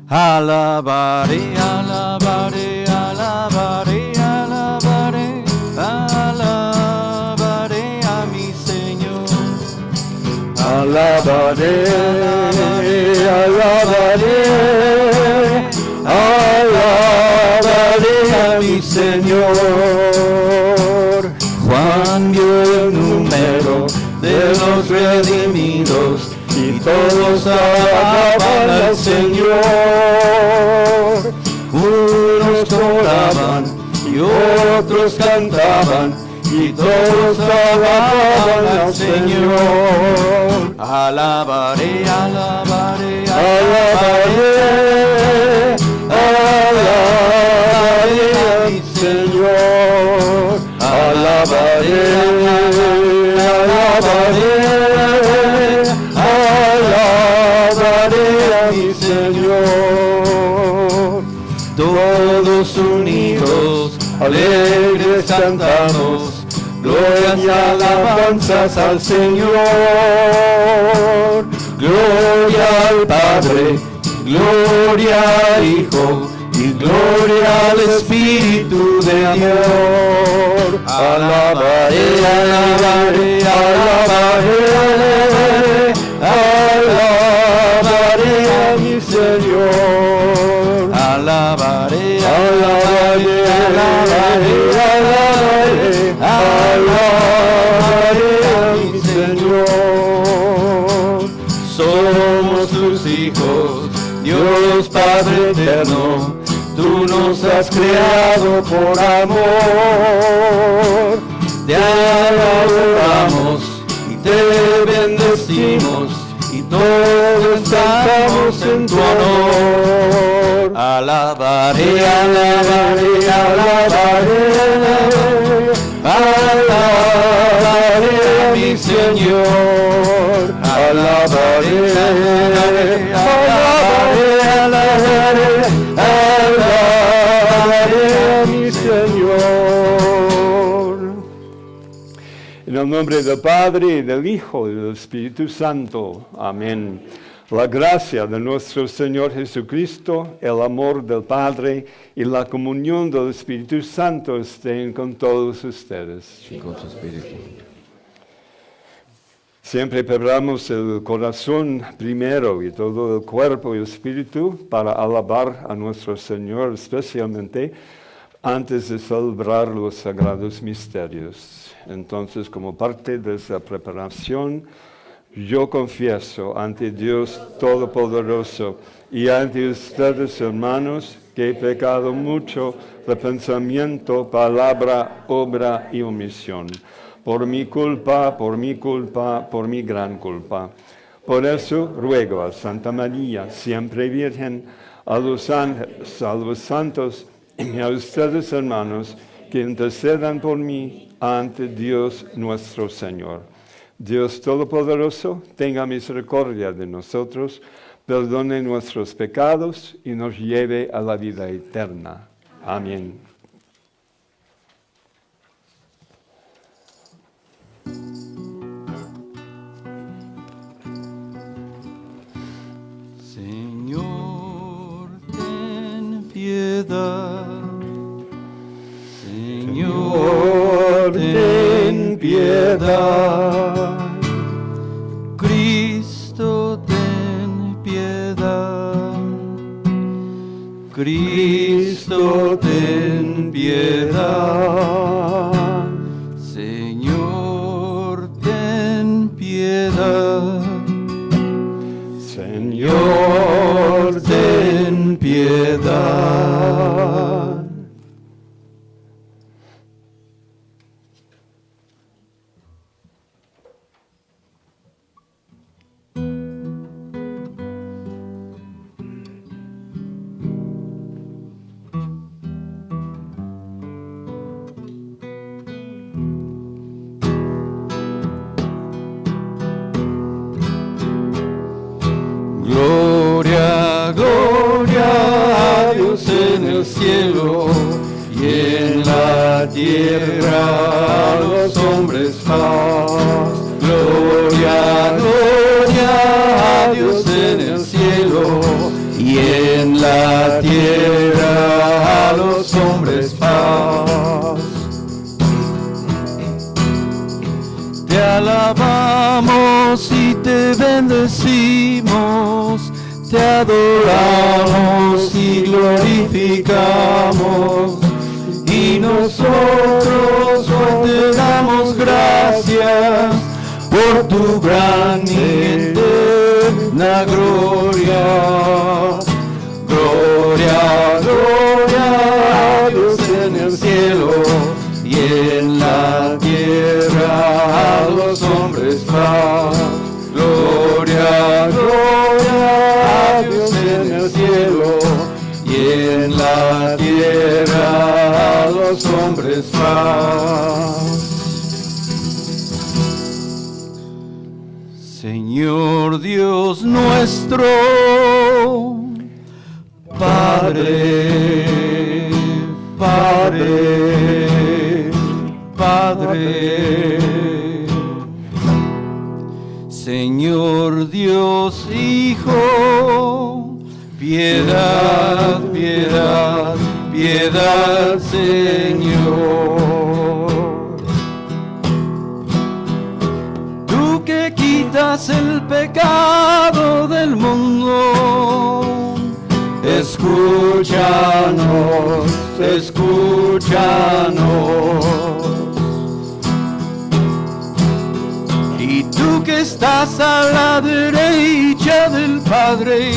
Alabaré, alabaré, alabaré, alabaré, alabaré a mi Señor. Alabaré, alabaré, alabaré a mi Señor. Juan vio el número de los redimidos y todos alaban al Señor. Unos oraban y otros cantaban y todos alaban al Señor. Alabaré, alabaré, alabaré, alabaré a mi Señor. Alabaré, alabaré, alabaré a mi Señor. Todos unidos, alegres cantamos, glorias y alabanzas al Señor. Gloria al Padre, gloria al Hijo y gloria al Espíritu de Dios. Alabaré, alabaré, alabaré, alabaré a mi Señor. Alabaré, alabaré, alabaré, alabaré, alabaré a mi Señor. Somos tus hijos, Dios Padre eterno, tú nos has creado por amor. Te adoramos y te bendecimos y todos cantamos en tu honor. Alabaré, alabaré, alabaré, alabaré a mi Señor. Alabaré, alabaré, alabaré, alabaré a mi Señor. En el nombre del Padre, y del Hijo, y del Espíritu Santo. Amén. La gracia de nuestro Señor Jesucristo, el amor del Padre y la comunión del Espíritu Santo estén con todos ustedes. Y con tu espíritu. Siempre preparamos el corazón primero y todo el cuerpo y el espíritu para alabar a nuestro Señor, especialmente antes de celebrar los sagrados misterios. Entonces, como parte de esa preparación, yo confieso ante Dios Todopoderoso y ante ustedes, hermanos, que he pecado mucho de pensamiento, palabra, obra y omisión. Por mi culpa, por mi culpa, por mi gran culpa. Por eso ruego a Santa María, siempre Virgen, a los ángeles, a los santos y a ustedes, hermanos, que intercedan por mí ante Dios nuestro Señor. Dios Todopoderoso, tenga misericordia de nosotros, perdone nuestros pecados y nos lleve a la vida eterna. Amén. Señor, ten piedad. Señor, ten piedad. Cristo, ten piedad. Cristo, ten piedad. Señor, ten piedad. Señor, ten piedad. Gloria, gloria a Dios en el cielo y en la tierra a los hombres paz. Gloria, gloria a Dios en el cielo y en en la tierra a los hombres paz. Te alabamos y te bendecimos, te adoramos y glorificamos, y nosotros hoy te damos gracias por tu gran y eterna gloria. Gloria, gloria a Dios en el cielo y en la tierra a los hombres paz. Gloria, gloria a Dios en el cielo y en la tierra a los hombres paz. Señor Dios nuestro, Padre, Padre, Padre, Señor Dios Hijo, piedad, piedad, piedad, Señor. Tú que quitas el pecado del mundo, escúchanos, escúchanos. Y tú que estás a la derecha del Padre,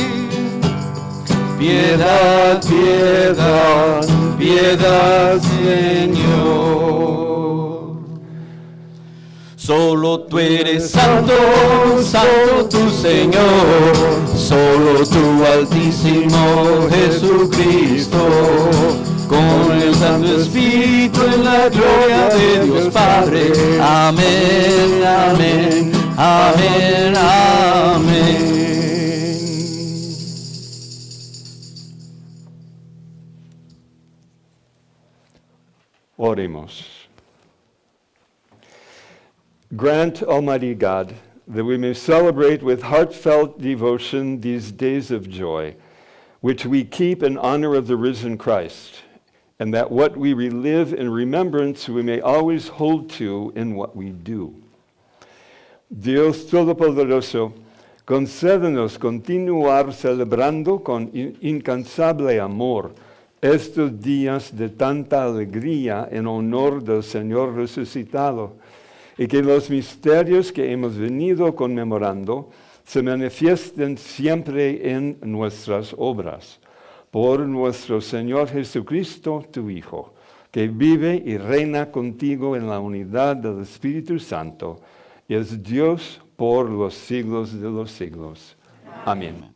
piedad, piedad, piedad, Señor. Solo tú eres santo, santo tu Señor, solo tú Altísimo Jesucristo, con el Santo Espíritu en la gloria de Dios Padre. Amén, amén, amén, amén. Oremos. Grant, Almighty God, that we may celebrate with heartfelt devotion these days of joy, which we keep in honor of the risen Christ, and that what we relive in remembrance we may always hold to in what we do. Dios Todopoderoso, concédenos continuar celebrando con incansable amor estos días de tanta alegría en honor del Señor resucitado, y que los misterios que hemos venido conmemorando se manifiesten siempre en nuestras obras. Por nuestro Señor Jesucristo, tu Hijo, que vive y reina contigo en la unidad del Espíritu Santo, y es Dios por los siglos de los siglos. Amén.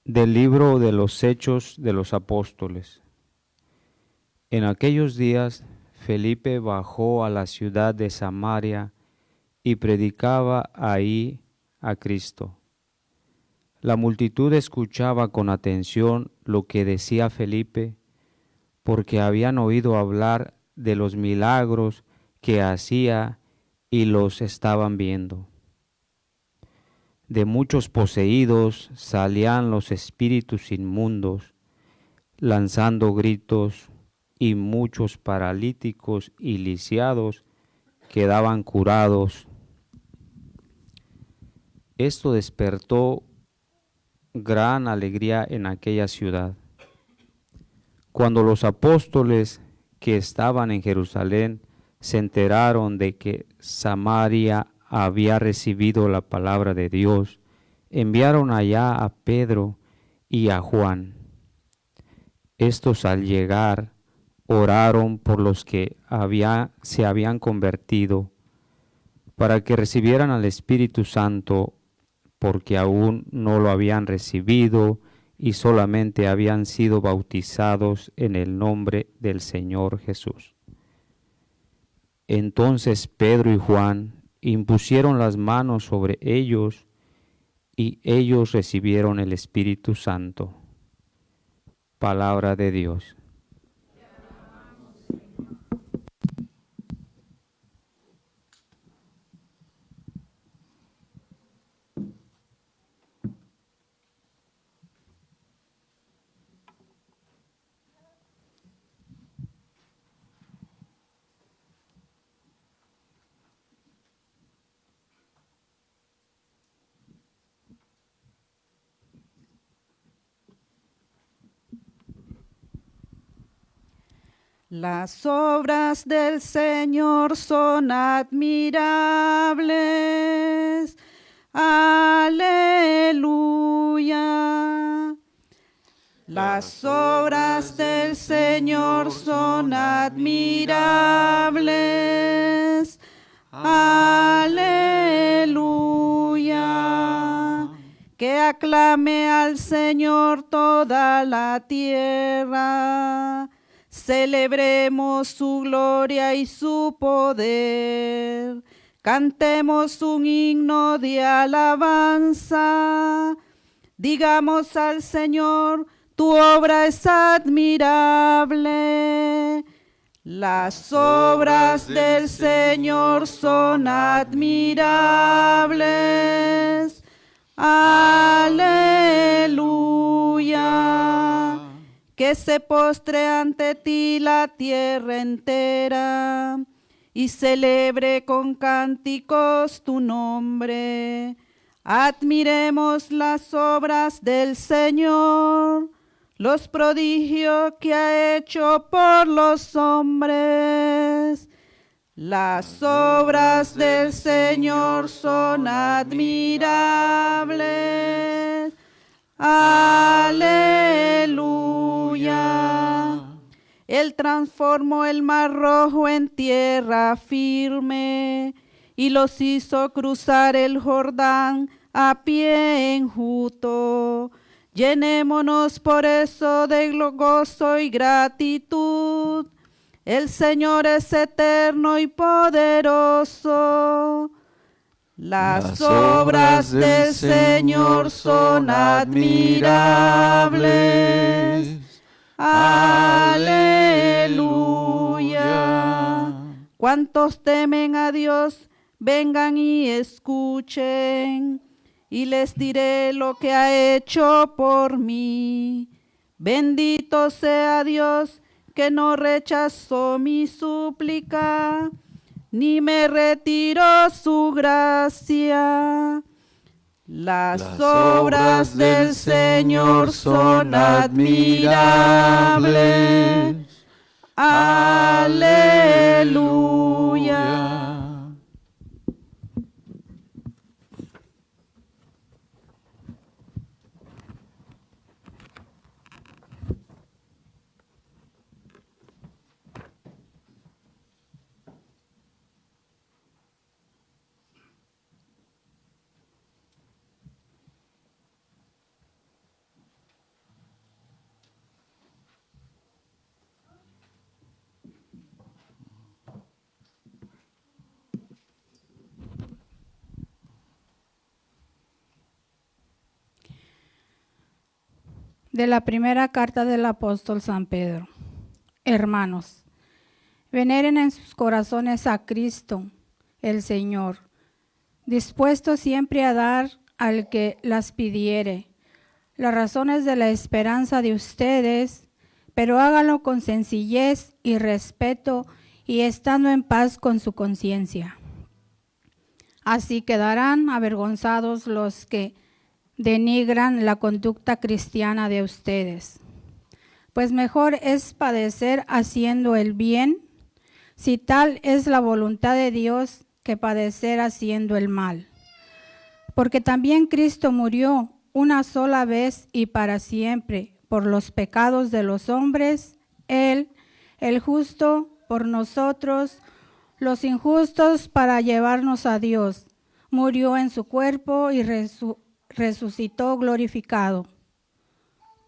Del libro de los Hechos de los Apóstoles. En aquellos días, Felipe bajó a la ciudad de Samaria y predicaba ahí a Cristo. La multitud escuchaba con atención lo que decía Felipe, porque habían oído hablar de los milagros que hacía y los estaban viendo. De muchos poseídos salían los espíritus inmundos, lanzando gritos, y muchos paralíticos y lisiados quedaban curados. Esto despertó gran alegría en aquella ciudad. Cuando los apóstoles que estaban en Jerusalén se enteraron de que Samaria había recibido la palabra de Dios, enviaron allá a Pedro y a Juan. Estos, al llegar, oraron por los que se habían convertido, para que recibieran al Espíritu Santo, porque aún no lo habían recibido y solamente habían sido bautizados en el nombre del Señor Jesús. Entonces Pedro y Juan impusieron las manos sobre ellos y ellos recibieron el Espíritu Santo. Palabra de Dios. Las obras del Señor son admirables. Aleluya. Las obras del Señor son admirables. Aleluya. Que aclame al Señor toda la tierra. Celebremos su gloria y su poder. Cantemos un himno de alabanza. Digamos al Señor, tu obra es admirable. Las obras del Señor son admirables. Aleluya. Que se postre ante ti la tierra entera y celebre con cánticos tu nombre. Admiremos las obras del Señor, los prodigios que ha hecho por los hombres. Las obras del Señor son admirables. Aleluya. Él transformó el mar rojo en tierra firme y los hizo cruzar el Jordán a pie enjuto. Llenémonos por eso de gozo y gratitud. El Señor es eterno y poderoso. Las obras del Señor son admirables. Aleluya. Cuantos temen a Dios, vengan y escuchen, y les diré lo que ha hecho por mí. Bendito sea Dios, que no rechazó mi súplica, ni me retiró su gracia. Las obras del Señor son admirables. Aleluya. De la primera carta del apóstol San Pedro. Hermanos, veneren en sus corazones a Cristo, el Señor, dispuesto siempre a dar al que las pidiere las razones de la esperanza de ustedes, pero háganlo con sencillez y respeto y estando en paz con su conciencia. Así quedarán avergonzados los que denigran la conducta cristiana de ustedes. Pues mejor es padecer haciendo el bien, si tal es la voluntad de Dios, que padecer haciendo el mal. Porque también Cristo murió una sola vez y para siempre por los pecados de los hombres, Él, el justo, por nosotros, los injustos, para llevarnos a Dios. Murió en su cuerpo y resucitó glorificado.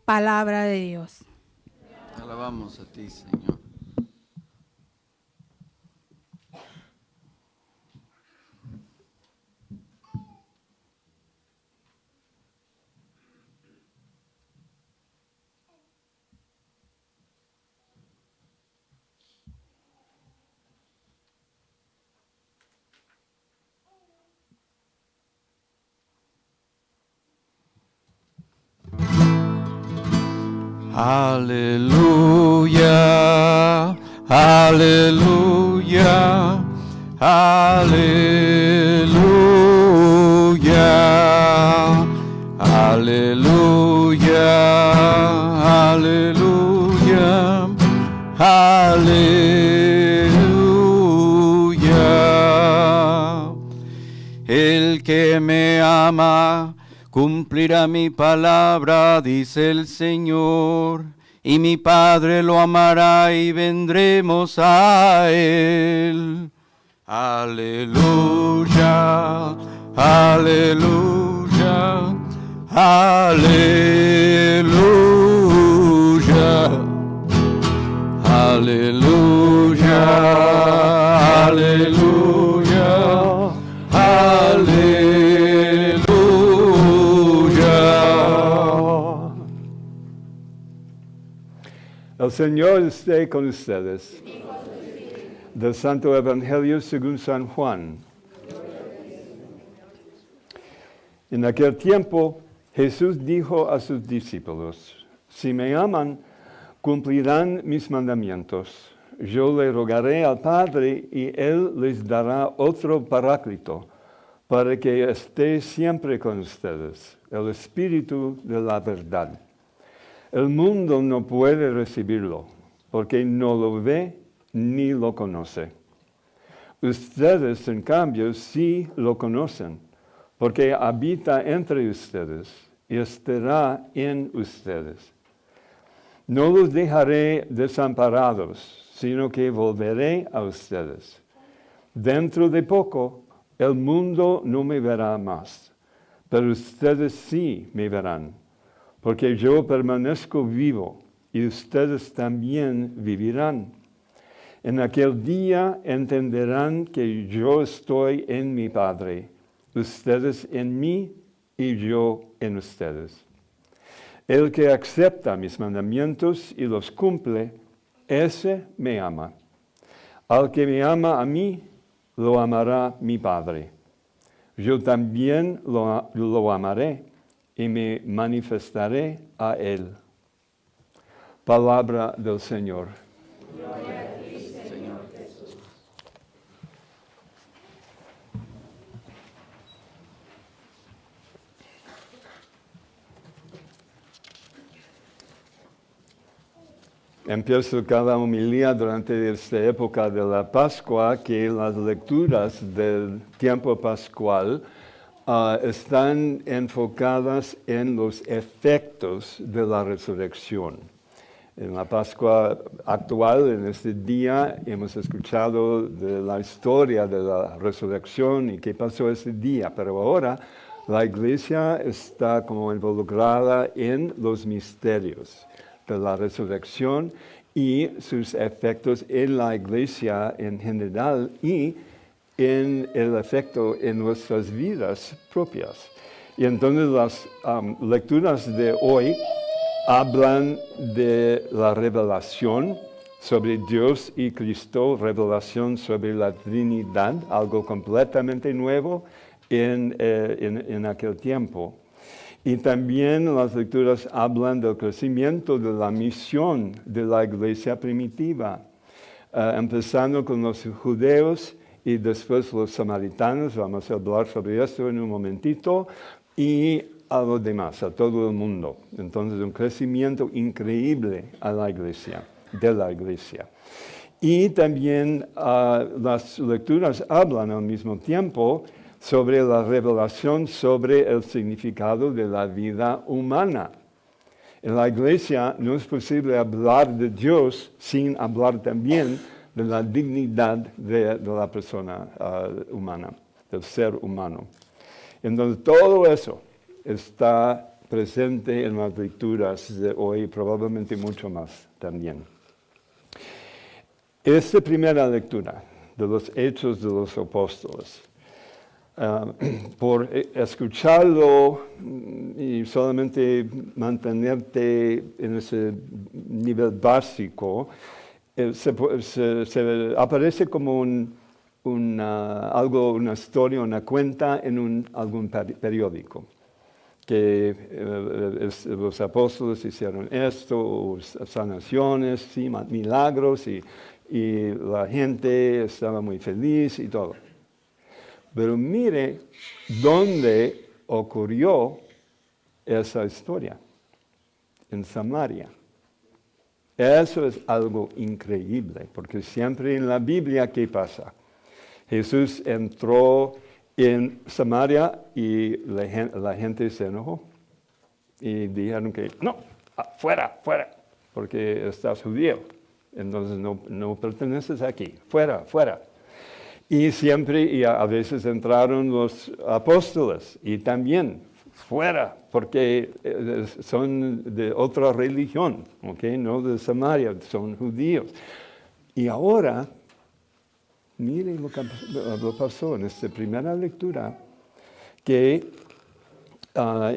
Palabra de Dios. Alabamos a ti, Señor. Aleluya, aleluya, aleluya, aleluya, aleluya, aleluya. El que me ama cumplirá mi palabra, dice el Señor, y mi Padre lo amará y vendremos a él. Aleluya, aleluya, aleluya, aleluya, aleluya, aleluya. El Señor esté con ustedes. Del Santo Evangelio según San Juan. En aquel tiempo Jesús dijo a sus discípulos: si me aman, cumplirán mis mandamientos. Yo le rogaré al Padre y Él les dará otro Paráclito, para que esté siempre con ustedes, el Espíritu de la verdad. El mundo no puede recibirlo, porque no lo ve ni lo conoce. Ustedes, en cambio, sí lo conocen, porque habita entre ustedes y estará en ustedes. No los dejaré desamparados, sino que volveré a ustedes. Dentro de poco, el mundo no me verá más, pero ustedes sí me verán, porque yo permanezco vivo y ustedes también vivirán. En aquel día entenderán que yo estoy en mi Padre, ustedes en mí y yo en ustedes. El que acepta mis mandamientos y los cumple, ese me ama. Al que me ama a mí, lo amará mi Padre. Yo también lo amaré y me manifestaré a él. Palabra del Señor. Gloria a ti, Señor Jesús. Empiezo cada homilía durante esta época de la Pascua, que las lecturas del tiempo pascual están enfocadas en los efectos de la resurrección. En la Pascua actual, en este día, hemos escuchado de la historia de la resurrección y qué pasó ese día, pero ahora la Iglesia está como involucrada en los misterios de la resurrección y sus efectos en la Iglesia en general y en el efecto en nuestras vidas propias. Y entonces las lecturas de hoy hablan de la revelación sobre Dios y Cristo, revelación sobre la Trinidad, algo completamente nuevo en aquel tiempo. Y también las lecturas hablan del crecimiento de la misión de la iglesia primitiva, empezando con los judíos y después los samaritanos. Vamos a hablar sobre esto en un momentito, y a los demás, a todo el mundo. Entonces, un crecimiento increíble a la iglesia, de la iglesia. Y también las lecturas hablan al mismo tiempo sobre la revelación sobre el significado de la vida humana. En la iglesia no es posible hablar de Dios sin hablar también de la dignidad de la persona humana, del ser humano. Entonces todo eso está presente en las lecturas de hoy, probablemente mucho más también. Esta primera lectura de los Hechos de los Apóstoles, por escucharlo y solamente mantenerte en ese nivel básico, se aparece como una historia, una cuenta en algún periódico. que los apóstoles hicieron esto, sanaciones, sí, milagros, y la gente estaba muy feliz y todo. Pero mire dónde ocurrió esa historia, en Samaria. Eso es algo increíble, porque siempre en la Biblia, ¿qué pasa? Jesús entró en Samaria y la gente se enojó. Y dijeron que, no, fuera, fuera, porque estás judío. Entonces no perteneces aquí, fuera, fuera. Y siempre, y a veces entraron los apóstoles y también fuera, porque son de otra religión, ¿okay? No de Samaria, son judíos. Y ahora, miren lo que pasó en esta primera lectura, que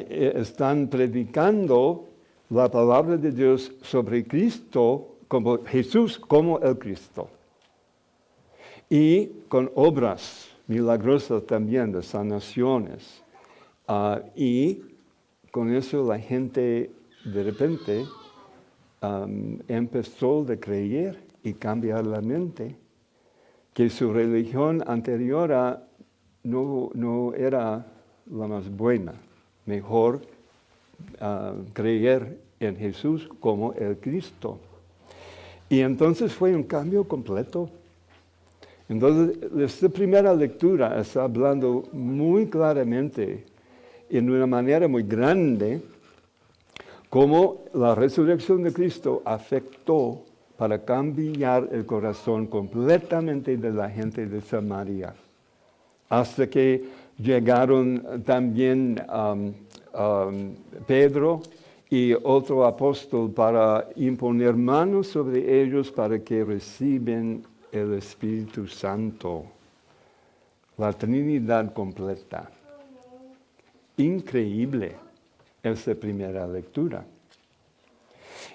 están predicando la palabra de Dios sobre Cristo, como Jesús como el Cristo. Y con obras milagrosas también de sanaciones. Y con eso la gente de repente empezó a creer y cambiar la mente, que su religión anterior no era la más buena. Mejor creer en Jesús como el Cristo. Y entonces fue un cambio completo. Entonces, esta primera lectura está hablando muy claramente, en una manera muy grande, cómo la resurrección de Cristo afectó para cambiar el corazón completamente de la gente de Samaria. Hasta que llegaron también Pedro y otro apóstol para imponer manos sobre ellos para que reciban el Espíritu Santo, la Trinidad completa. Increíble esta primera lectura.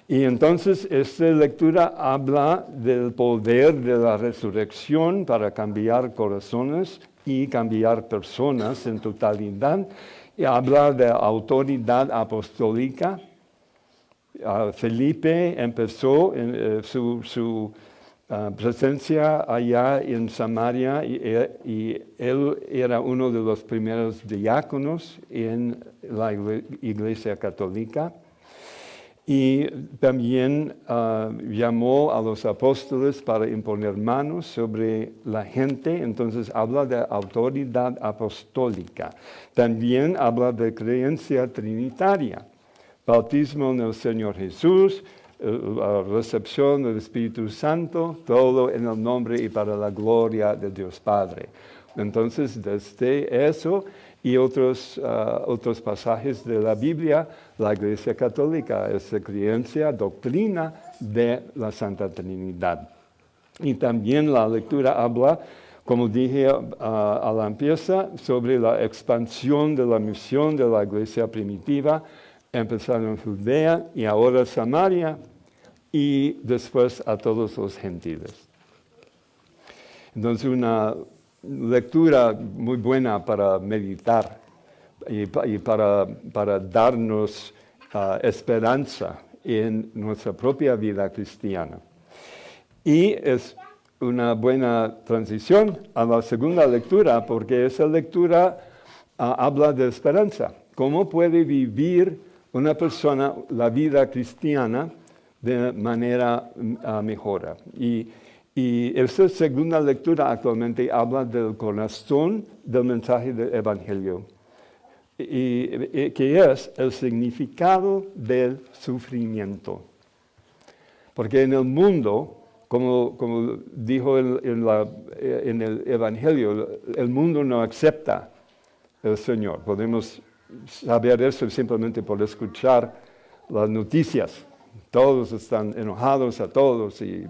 Y entonces esta lectura habla del poder de la resurrección para cambiar corazones y cambiar personas en totalidad. Y habla de autoridad apostólica. Felipe empezó su presencia allá en Samaria y él era uno de los primeros diáconos en la Iglesia Católica. Y también llamó a los apóstoles para imponer manos sobre la gente. Entonces habla de autoridad apostólica. También habla de creencia trinitaria. Bautismo en el Señor Jesús, la recepción del Espíritu Santo, todo en el nombre y para la gloria de Dios Padre. Entonces, desde eso y otros pasajes de la Biblia, la Iglesia Católica es la creencia, doctrina de la Santa Trinidad. Y también la lectura habla, como dije a la empieza, sobre la expansión de la misión de la Iglesia primitiva, empezaron en Judea y ahora Samaria y después a todos los gentiles. Entonces una lectura muy buena para meditar y para darnos esperanza en nuestra propia vida cristiana. Y es una buena transición a la segunda lectura, porque esa lectura habla de esperanza. ¿Cómo puede vivir una persona la vida cristiana de manera mejor? Y esta segunda lectura actualmente habla del corazón del mensaje del Evangelio, y que es el significado del sufrimiento. Porque en el mundo, como dijo en el Evangelio, el mundo no acepta al Señor. Podemos saber eso simplemente por escuchar las noticias. Todos están enojados a todos y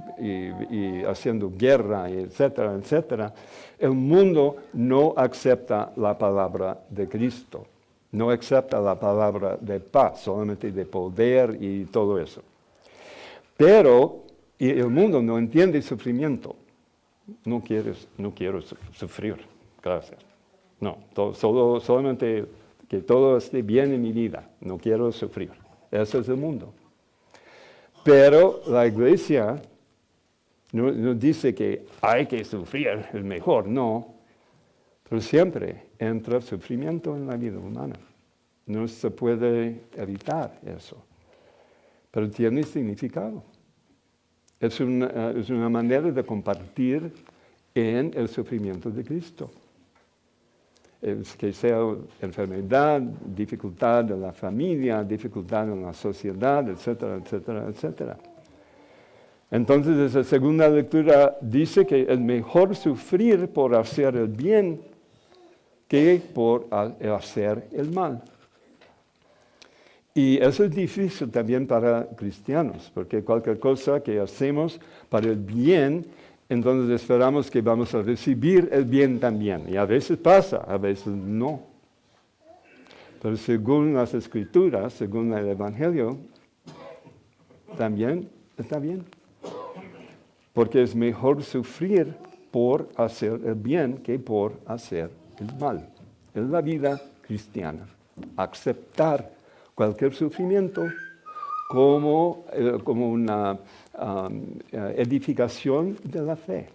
haciendo guerra, y etcétera, etcétera. El mundo no acepta la palabra de Cristo. No acepta la palabra de paz, solamente de poder y todo eso. Pero el mundo no entiende sufrimiento. No quiero sufrir, gracias. No, solamente que todo esté bien en mi vida, no quiero sufrir. Ese es el mundo. Pero la iglesia no dice que hay que sufrir, es mejor, no. Pero siempre entra sufrimiento en la vida humana. No se puede evitar eso. Pero tiene significado. Es una manera de compartir en el sufrimiento de Cristo. Que sea enfermedad, dificultad en la familia, dificultad en la sociedad, etcétera, etcétera, etcétera. Entonces, esa segunda lectura dice que es mejor sufrir por hacer el bien que por hacer el mal. Y eso es difícil también para cristianos, porque cualquier cosa que hacemos para el bien, entonces esperamos que vamos a recibir el bien también. Y a veces pasa, a veces no. Pero según las Escrituras, según el Evangelio, también está bien. Porque es mejor sufrir por hacer el bien que por hacer el mal. Es la vida cristiana. Aceptar cualquier sufrimiento como una edificación de la fe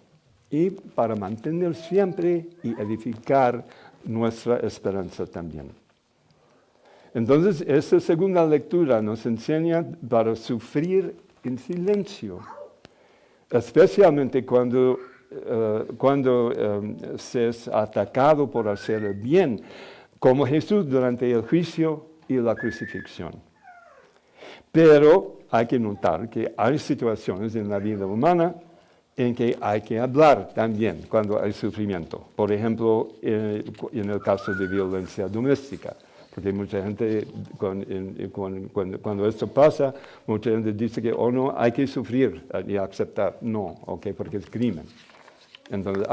y para mantener siempre y edificar nuestra esperanza también. Entonces, esta segunda lectura nos enseña para sufrir en silencio, especialmente cuando se es atacado por hacer el bien, como Jesús durante el juicio y la crucifixión. Pero hay que notar que hay situaciones en la vida humana en que hay que hablar también cuando hay sufrimiento. Por ejemplo, en el caso de violencia doméstica. Porque mucha gente, cuando esto pasa, mucha gente dice que no, hay que sufrir y aceptar. No, okay, porque es crimen. Entonces,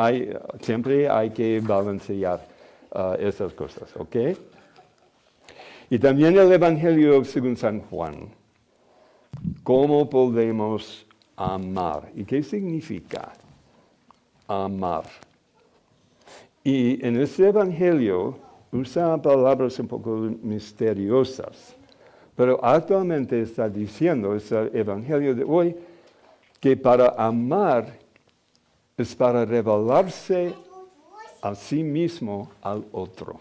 siempre hay que balancear esas cosas, ¿ok? Y también el Evangelio según San Juan. ¿Cómo podemos amar? ¿Y qué significa amar? Y en este Evangelio usa palabras un poco misteriosas, pero actualmente está diciendo, ese Evangelio de hoy, que para amar es para revelarse a sí mismo al otro.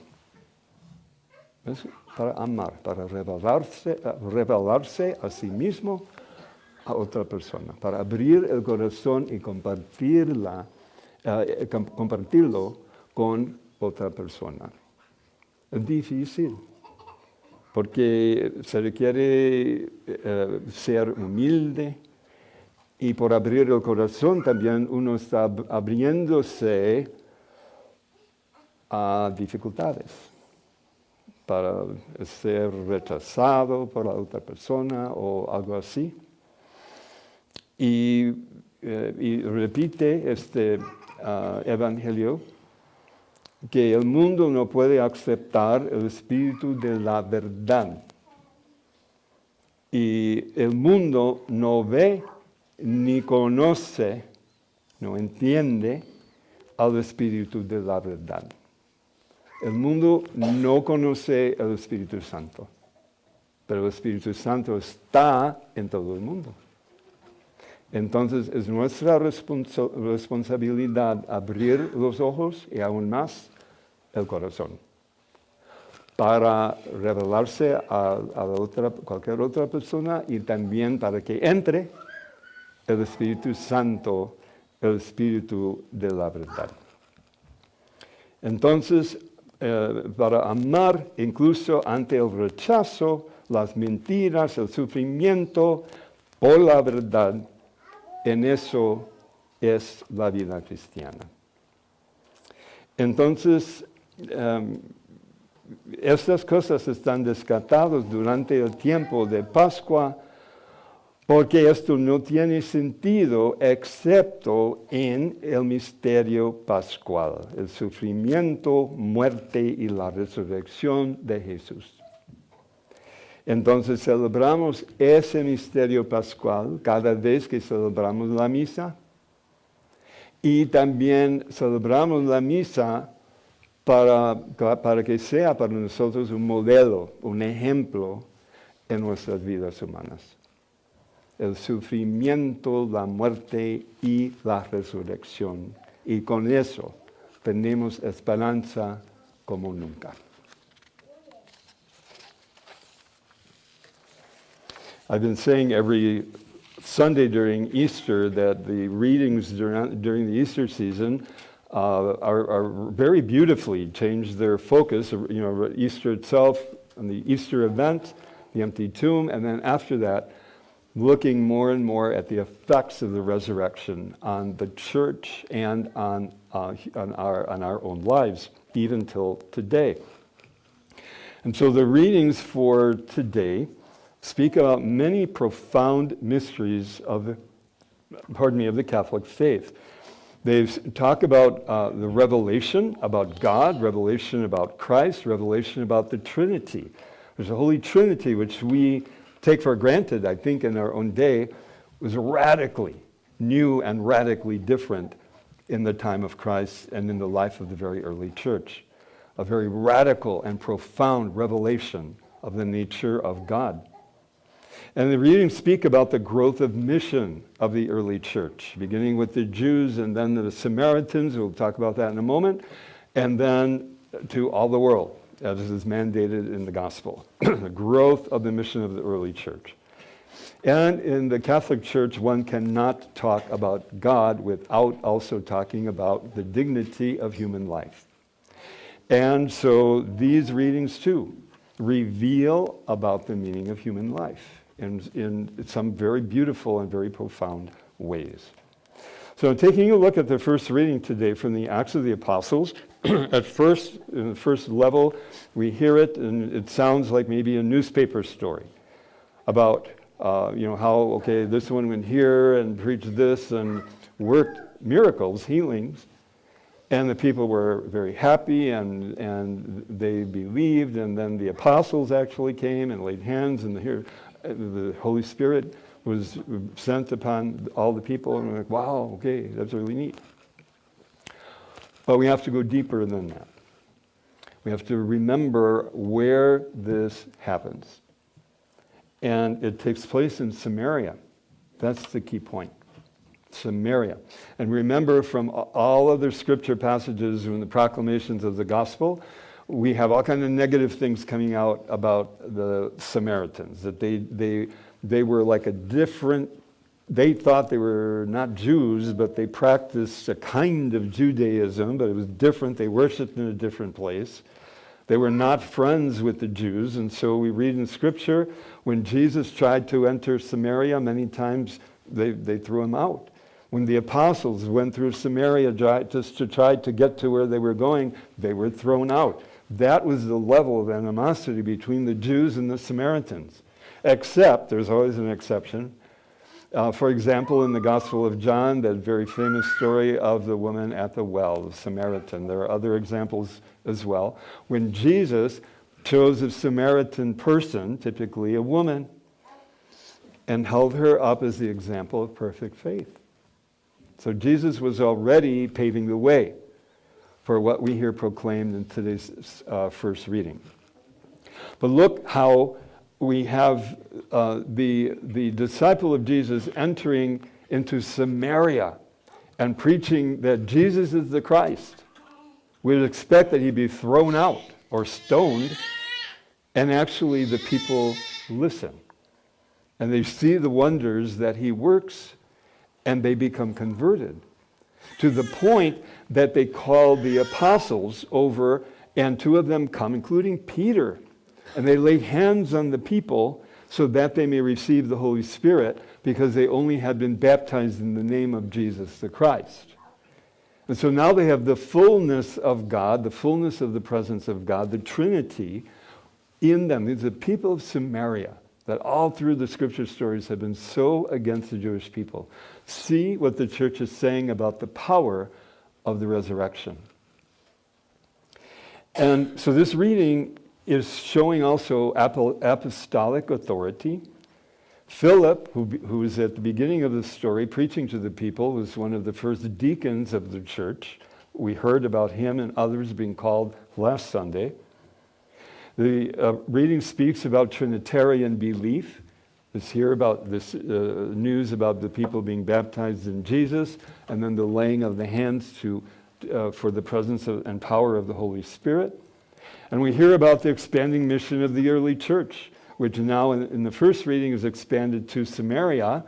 ¿Ves? Para amar, para revelarse a sí mismo a otra persona, para abrir el corazón y compartirlo con otra persona. Es difícil, porque se requiere ser humilde y por abrir el corazón también uno está abriéndose a dificultades para ser rechazado por la otra persona o algo así. Y repite este Evangelio que el mundo no puede aceptar el espíritu de la verdad. Y el mundo no ve ni conoce, no entiende al espíritu de la verdad. El mundo no conoce el Espíritu Santo, pero el Espíritu Santo está en todo el mundo. Entonces es nuestra responsabilidad abrir los ojos y aún más el corazón para revelarse a cualquier otra persona y también para que entre el Espíritu Santo, el Espíritu de la verdad. Entonces, para amar incluso ante el rechazo, las mentiras, el sufrimiento por la verdad, en eso es la vida cristiana. Entonces, estas cosas están descartadas durante el tiempo de Pascua porque esto no tiene sentido excepto en el misterio pascual, el sufrimiento, muerte y la resurrección de Jesús. Entonces celebramos ese misterio pascual cada vez que celebramos la misa y también celebramos la misa para que sea para nosotros un modelo, un ejemplo en nuestras vidas humanas. El sufrimiento, la muerte y la resurrección. Y con eso tenemos esperanza como nunca. I've been saying every Sunday during Easter that the readings during the Easter season are very beautifully changed their focus. You know, Easter itself and the Easter event, the empty tomb, and then after that, looking more and more at the effects of the resurrection on the church and on our own lives, even till today. And so the readings for today speak about many profound mysteries of the Catholic faith. They talk about the revelation about God, revelation about Christ, revelation about the Trinity. There's a Holy Trinity which we take for granted, I think, in our own day, was radically new and radically different in the time of Christ and in the life of the very early church. A very radical and profound revelation of the nature of God. And the readings speak about the growth of mission of the early church, beginning with the Jews and then the Samaritans, we'll talk about that in a moment, and then to all the world, as is mandated in the gospel. The growth of the mission of the early church. And in the Catholic Church, one cannot talk about God without also talking about the dignity of human life. And so these readings, too, reveal about the meaning of human life in some very beautiful and very profound ways. So taking a look at the first reading today from the Acts of the Apostles, at first, in the first level, we hear it and it sounds like maybe a newspaper story about how, this one went here and preached this and worked miracles, healings, and the people were very happy and they believed, and then the apostles actually came and laid hands, and the Holy Spirit was sent upon all the people, and we're like, wow, okay, that's really neat. But we have to go deeper than that. We have to remember where this happens. And it takes place in Samaria. That's the key point. Samaria. And remember, from all other scripture passages in the proclamations of the gospel, we have all kinds of negative things coming out about the Samaritans, that they were like a different, they thought they were not Jews, but they practiced a kind of Judaism, but it was different. They worshiped in a different place. They were not friends with the Jews, and so we read in Scripture, when Jesus tried to enter Samaria, many times they threw him out. When the apostles went through Samaria just to try to get to where they were going, they were thrown out. That was the level of animosity between the Jews and the Samaritans. Except, there's always an exception. For example, in the Gospel of John, that very famous story of the woman at the well, the Samaritan. There are other examples as well. When Jesus chose a Samaritan person, typically a woman, and held her up as the example of perfect faith. So Jesus was already paving the way for what we hear proclaimed in today's first reading. But look how we have the disciple of Jesus entering into Samaria and preaching that Jesus is the Christ. We'd expect that he'd be thrown out or stoned, and actually the people listen. And they see the wonders that he works, and they become converted, to the point that they call the apostles over, and two of them come, including Peter, and they lay hands on the people so that they may receive the Holy Spirit, because they only had been baptized in the name of Jesus the Christ. And so now they have the fullness of God, the fullness of the presence of God, the Trinity in them. These are the people of Samaria that all through the scripture stories have been so against the Jewish people. See what the church is saying about the power of the resurrection. And so this reading is showing also apostolic authority. Philip, who was at the beginning of the story preaching to the people, was one of the first deacons of the church, We heard about him and others being called last Sunday. The reading speaks about Trinitarian belief. Let's hear about this news about the people being baptized in Jesus, and then the laying of the hands for the presence and power of the Holy Spirit. And we hear about the expanding mission of the early church, which now in the first reading is expanded to Samaria,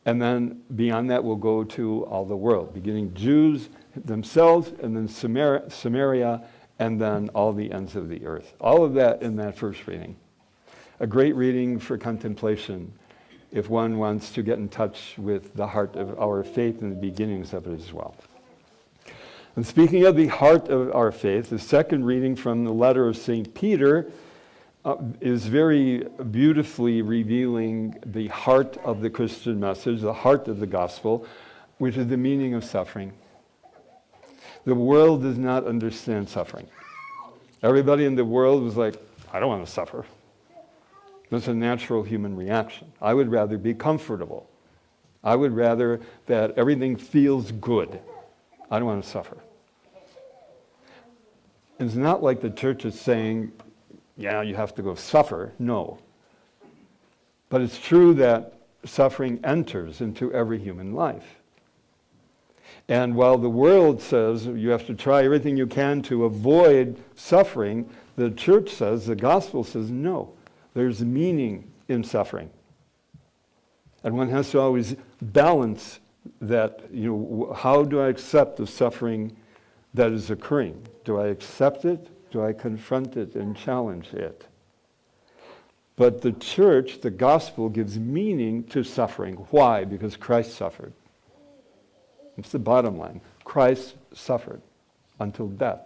and then beyond that will go to all the world, beginning Jews themselves, and then Samaria, and then all the ends of the earth. All of that in that first reading. A great reading for contemplation if one wants to get in touch with the heart of our faith and the beginnings of it as well. And speaking of the heart of our faith, the second reading from the letter of St. Peter is very beautifully revealing the heart of the Christian message, the heart of the gospel, which is the meaning of suffering. The world does not understand suffering. Everybody in the world was like, I don't want to suffer. That's a natural human reaction. I would rather be comfortable. I would rather that everything feels good. I don't want to suffer. It's not like the church is saying, yeah, you have to go suffer. No. But it's true that suffering enters into every human life. And while the world says you have to try everything you can to avoid suffering, the church says, the gospel says, no, there's meaning in suffering. And one has to always balance that, how do I accept the suffering that is occurring? Do I accept it? Do I confront it and challenge it? But the church, the gospel, gives meaning to suffering. Why? Because Christ suffered. It's the bottom line. Christ suffered until death.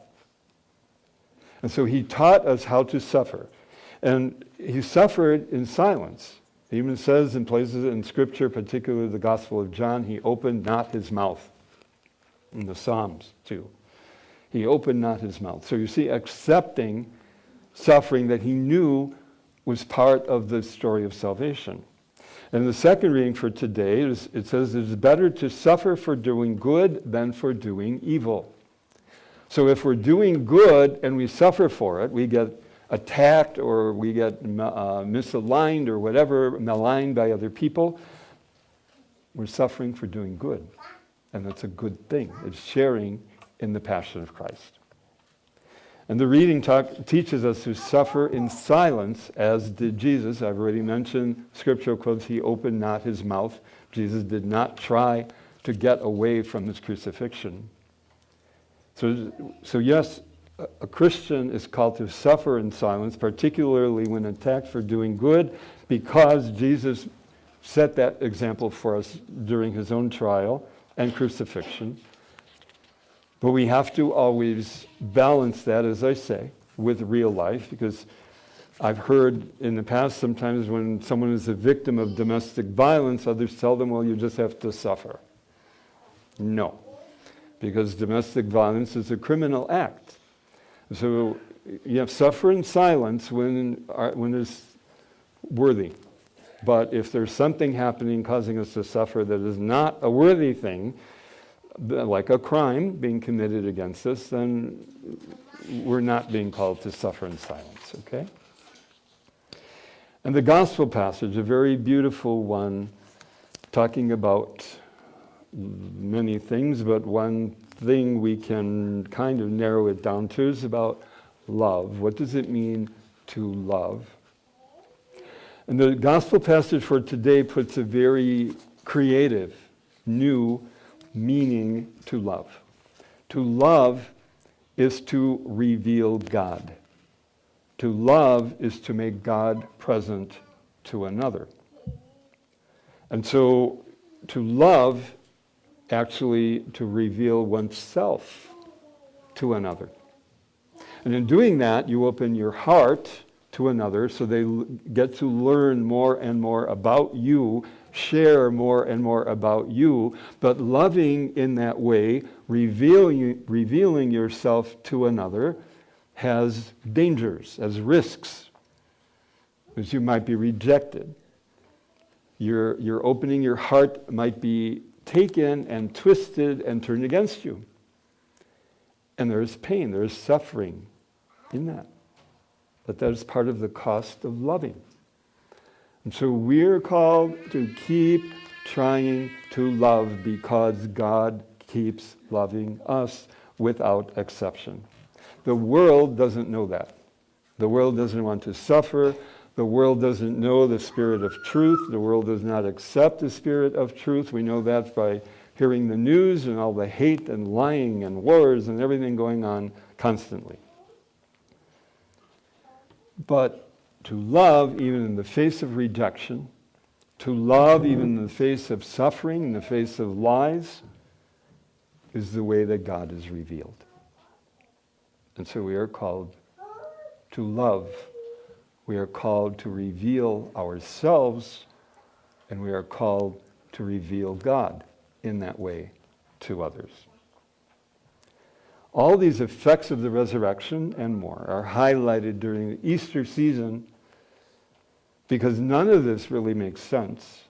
And so he taught us how to suffer. And he suffered in silence. He even says in places in Scripture, particularly the Gospel of John, he opened not his mouth. In the Psalms, too. He opened not his mouth. So you see, accepting suffering that he knew was part of the story of salvation. And the second reading for today, it says, it is better to suffer for doing good than for doing evil. So if we're doing good and we suffer for it, we get attacked or we get misaligned or whatever, maligned by other people, we're suffering for doing good. And that's a good thing. It's sharing in the passion of Christ. And the reading teaches us to suffer in silence, as did Jesus. I've already mentioned scriptural quotes. He opened not his mouth. Jesus did not try to get away from his crucifixion. So yes, a Christian is called to suffer in silence, particularly when attacked for doing good, because Jesus set that example for us during his own trial and crucifixion. But we have to always balance that, as I say, with real life, because I've heard in the past sometimes when someone is a victim of domestic violence, others tell them, well, you just have to suffer. No, because domestic violence is a criminal act. So you have to suffer in silence when it's worthy. But if there's something happening causing us to suffer that is not a worthy thing, like a crime being committed against us, then we're not being called to suffer in silence, okay? And the gospel passage, a very beautiful one, talking about many things, but one thing we can kind of narrow it down to is about love. What does it mean to love? And the gospel passage for today puts a very creative, new meaning to love. To love is to reveal God. To love is to make God present to another. And so to love, actually to reveal oneself to another. And in doing that, you open your heart to another so they get to learn more and more about you, share more and more about you, but loving in that way, revealing yourself to another, has dangers, has risks, because you might be rejected. Your opening your heart might be taken and twisted and turned against you. And there's pain, there's suffering in that. But that is part of the cost of loving. And so we're called to keep trying to love because God keeps loving us without exception. The world doesn't know that. The world doesn't want to suffer. The world doesn't know the spirit of truth. The world does not accept the spirit of truth. We know that by hearing the news and all the hate and lying and wars and everything going on constantly. But to love even in the face of rejection, to love even in the face of suffering, in the face of lies, is the way that God is revealed. And so we are called to love. We are called to reveal ourselves, and we are called to reveal God in that way to others. All these effects of the resurrection and more are highlighted during the Easter season because none of this really makes sense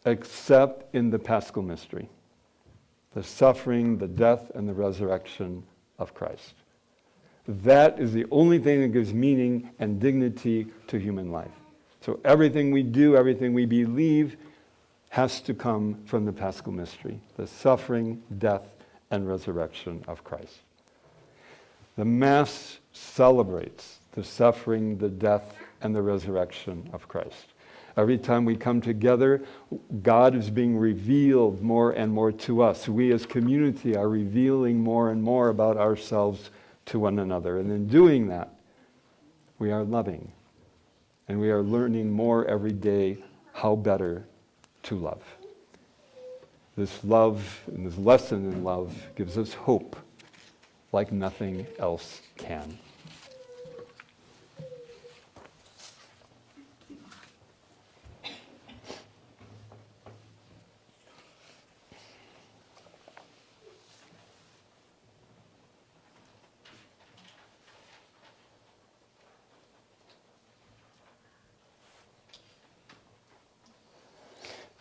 except in the Paschal mystery, the suffering, the death, and the resurrection of Christ. That is the only thing that gives meaning and dignity to human life. So everything we do, everything we believe, has to come from the Paschal mystery, the suffering, death, and resurrection of Christ. The Mass celebrates the suffering, the death, and the resurrection of Christ. Every time we come together, God is being revealed more and more to us. We as community are revealing more and more about ourselves to one another. And in doing that, we are loving. And we are learning more every day how better to love. This love and this lesson in love gives us hope like nothing else can.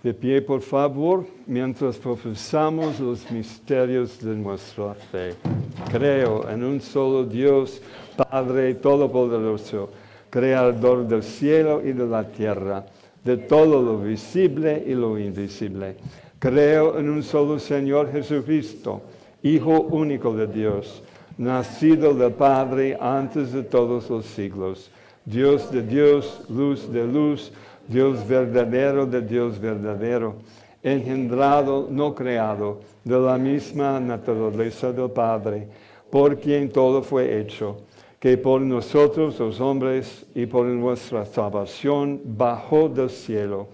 De pie, por favor, mientras profesamos los misterios de nuestra fe. Creo en un solo Dios, Padre Todopoderoso, Creador del cielo y de la tierra, de todo lo visible y lo invisible. Creo en un solo Señor Jesucristo, Hijo único de Dios, nacido del Padre antes de todos los siglos, Dios de Dios, luz de luz, Dios verdadero de Dios verdadero, engendrado, no creado, de la misma naturaleza del Padre, por quien todo fue hecho, que por nosotros los hombres y por nuestra salvación bajó del cielo,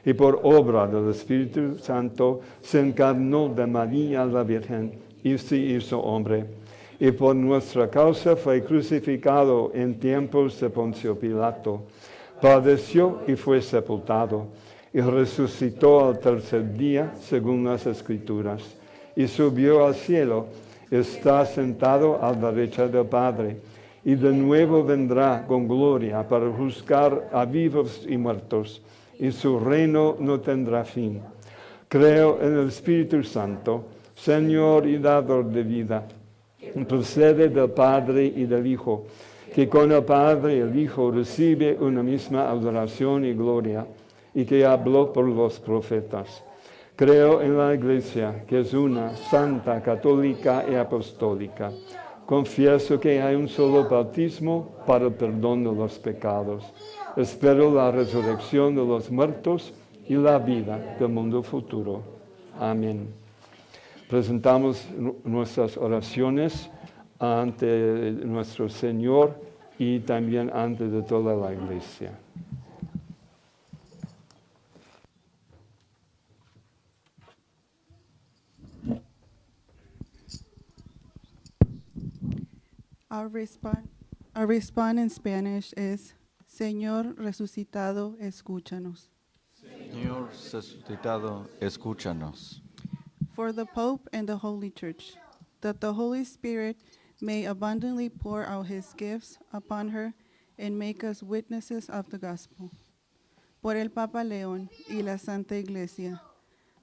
y por obra del Espíritu Santo se encarnó de María la Virgen y se hizo hombre, y por nuestra causa fue crucificado en tiempos de Poncio Pilato, padeció y fue sepultado, y resucitó al tercer día, según las Escrituras, y subió al cielo, está sentado a la derecha del Padre, y de nuevo vendrá con gloria para juzgar a vivos y muertos, y su reino no tendrá fin. Creo en el Espíritu Santo, Señor y dador de vida, procede del Padre y del Hijo, que con el Padre y el Hijo recibe una misma adoración y gloria, y que habló por los profetas. Creo en la Iglesia, que es una, santa, católica y apostólica. Confieso que hay un solo bautismo para el perdón de los pecados. Espero la resurrección de los muertos y la vida del mundo futuro. Amén. Presentamos nuestras oraciones ante nuestro Señor y también ante de toda la Iglesia. Our response in Spanish is, Señor resucitado, escúchanos. Señor resucitado, escúchanos. For the Pope and the Holy Church, that the Holy Spirit may abundantly pour out his gifts upon her and make us witnesses of the gospel. Por el Papa León y la Santa Iglesia,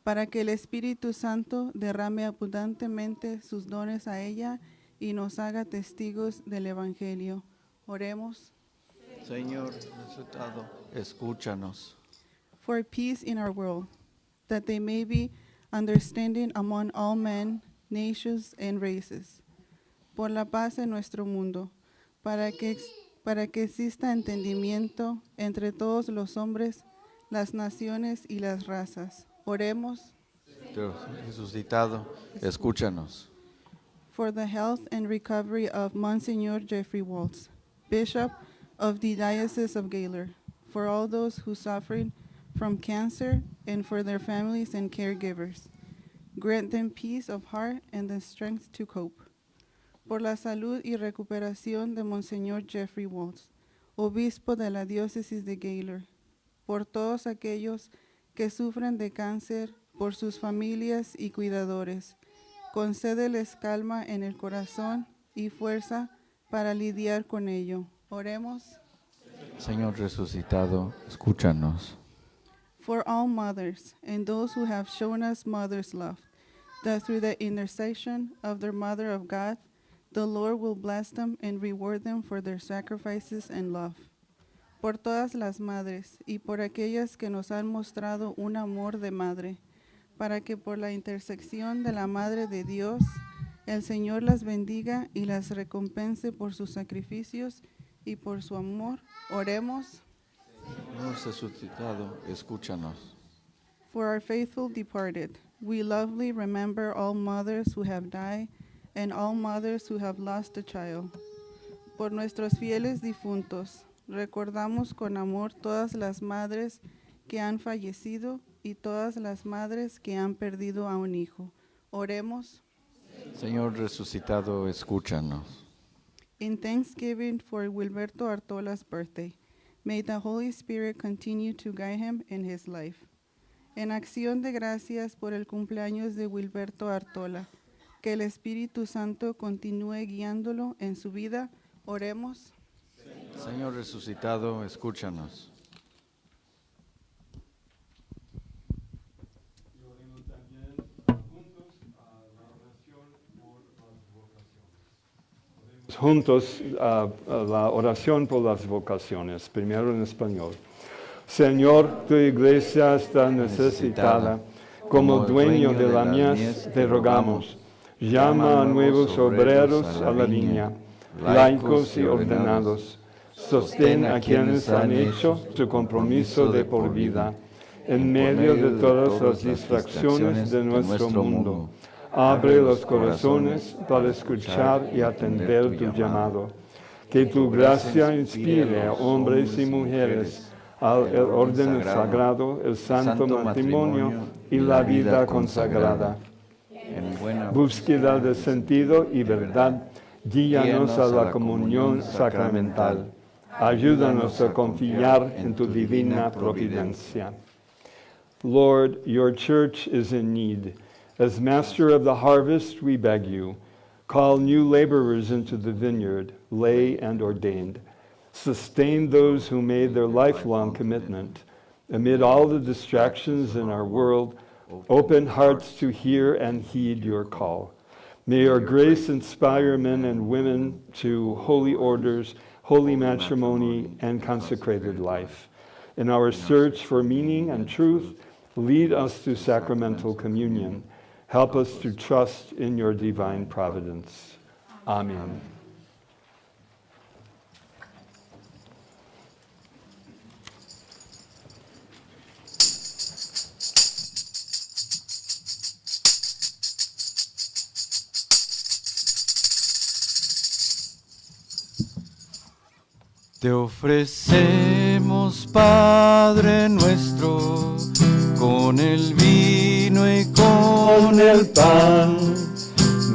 para que el Espíritu Santo derrame abundantemente sus dones a ella y nos haga testigos del Evangelio. Oremos. Señor resucitado, escúchanos. For peace in our world, that they may be understanding among all men, nations, and races. Por la paz en nuestro mundo, para que exista entendimiento entre todos los hombres, las naciones y las razas. Oremos. Dios resucitado, escúchanos. For the health and recovery of Monsignor Jeffrey Waltz, Bishop of the Diocese of Gaylor, for all those who suffering from cancer and for their families and caregivers. Grant them peace of heart and the strength to cope. Por la salud y recuperación de Monseñor Jeffrey Waltz, Obispo de la Diócesis de Gaylor, por todos aquellos que sufren de cáncer, por sus familias y cuidadores. Concédeles calma en el corazón y fuerza para lidiar con ello. Oremos. Señor resucitado, escúchanos. For all mothers and those who have shown us mother's love, that through the intercession of their Mother of God, the Lord will bless them and reward them for their sacrifices and love. Por todas las madres y por aquellas que nos han mostrado un amor de madre, para que por la intersección de la Madre de Dios, el Señor las bendiga y las recompense por sus sacrificios y por su amor. Oremos. Señor resucitado, escúchanos. For our faithful departed, we lovingly remember all mothers who have died and all mothers who have lost a child. Por nuestros fieles difuntos, recordamos con amor todas las madres que han fallecido y todas las madres que han perdido a un hijo. Oremos. Señor resucitado, escúchanos. In thanksgiving for Wilberto Artola's birthday, may the Holy Spirit continue to guide him in his life. En acción de gracias por el cumpleaños de Wilberto Artola, que el Espíritu Santo continúe guiándolo en su vida. Oremos. Señor resucitado, escúchanos. Juntos la oración por las vocaciones, primero en español. Señor, tu iglesia está necesitada, como dueño de la mies te rogamos. Llama a nuevos obreros a la viña, laicos y ordenados. Sostén a quienes han hecho su compromiso de por vida, en medio de todas las distracciones de nuestro mundo. Abre los corazones para escuchar y atender tu llamado. Que tu gracia inspire a hombres y mujeres al orden sagrado, el santo matrimonio y la vida consagrada. En buena Búsqueda de sentido y verdad, guíanos a la comunión sacramental. Ayúdanos a confiar en tu divina providencia. Lord, your church is in need. As master of the harvest, we beg you, call new laborers into the vineyard, lay and ordained. Sustain those who made their lifelong commitment. Amid all the distractions in our world, open hearts to hear and heed your call. May your grace inspire men and women to holy orders, holy matrimony, and consecrated life. In our search for meaning and truth, lead us to sacramental communion. Help us to trust in your divine providence. Amen. Te ofrecemos, Padre nuestro, con el vino y con el pan,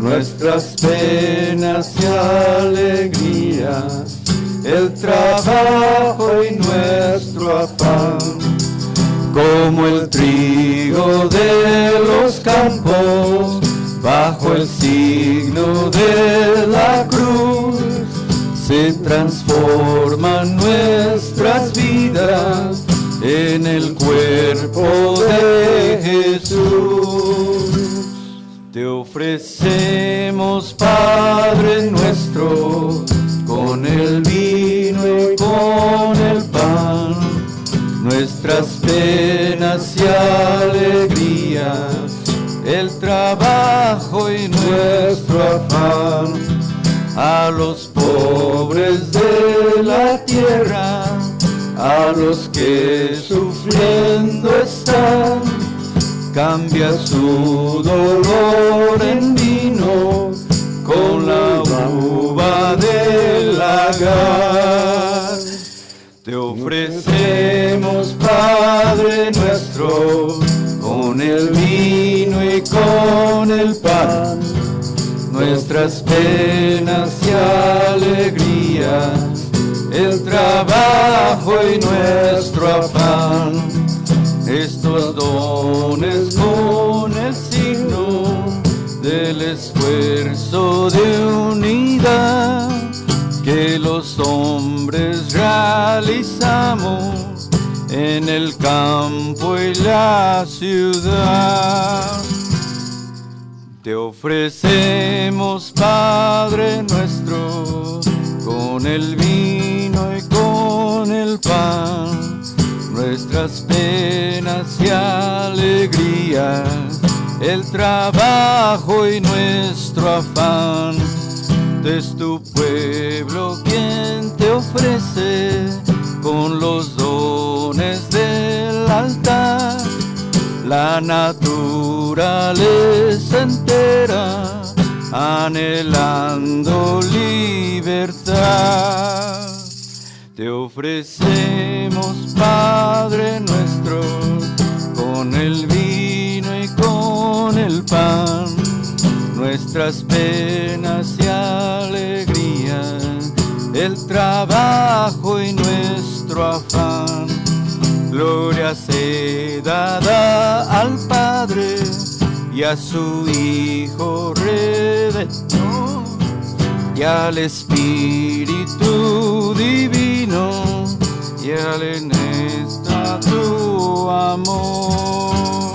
nuestras penas y alegrías, el trabajo y nuestro afán, como el trigo de los campos, bajo el signo de la cruz. Se transforman nuestras vidas en el cuerpo de Jesús. Te ofrecemos ofrecemos, Padre nuestro, con el vino y con el pan, nuestras penas y alegrías, el trabajo y nuestro afán, a los pobres de la tierra, a los que sufriendo están, cambia su dolor en vino con la uva del lagar. Te ofrecemos, Padre nuestro, con el vino y con el pan, nuestras penas y alegrías, el trabajo y nuestro afán, estos dones con el signo del esfuerzo de unidad que los hombres realizamos en el campo y la ciudad. Te ofrecemos, Padre nuestro, con el vino y con el pan, nuestras penas y alegrías, el trabajo y nuestro afán. Es tu pueblo quien te ofrece con los dones del altar la naturaleza entera, anhelando libertad. Te ofrecemos, Padre nuestro, con el vino y con el pan, nuestras penas y alegrías, el trabajo y nuestro afán. Gloria sea dada al Padre y a su Hijo Redentor y al Espíritu Divino y al tu amor.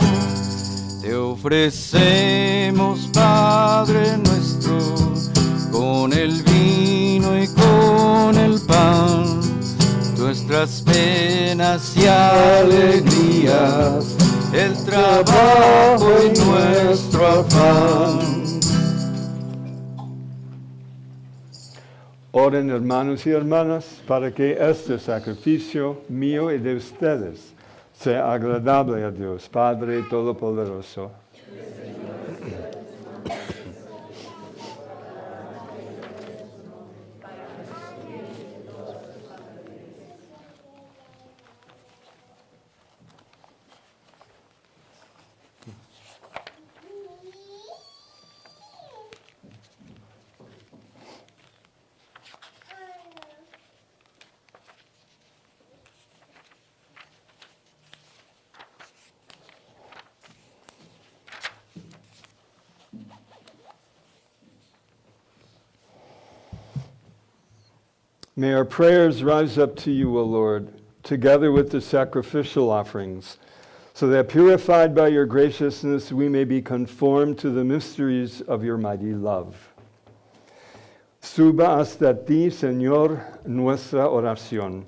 Te ofrecemos, Padre nuestro, con el vino y con el pan, nuestras penas y alegrías, el trabajo y nuestro afán. Oren, hermanos y hermanas, para que este sacrificio mío y de ustedes sea agradable a Dios, Padre Todopoderoso. May our prayers rise up to you, O Lord, together with the sacrificial offerings, so that purified by your graciousness we may be conformed to the mysteries of your mighty love. Suba hasta ti, Señor, nuestra oración,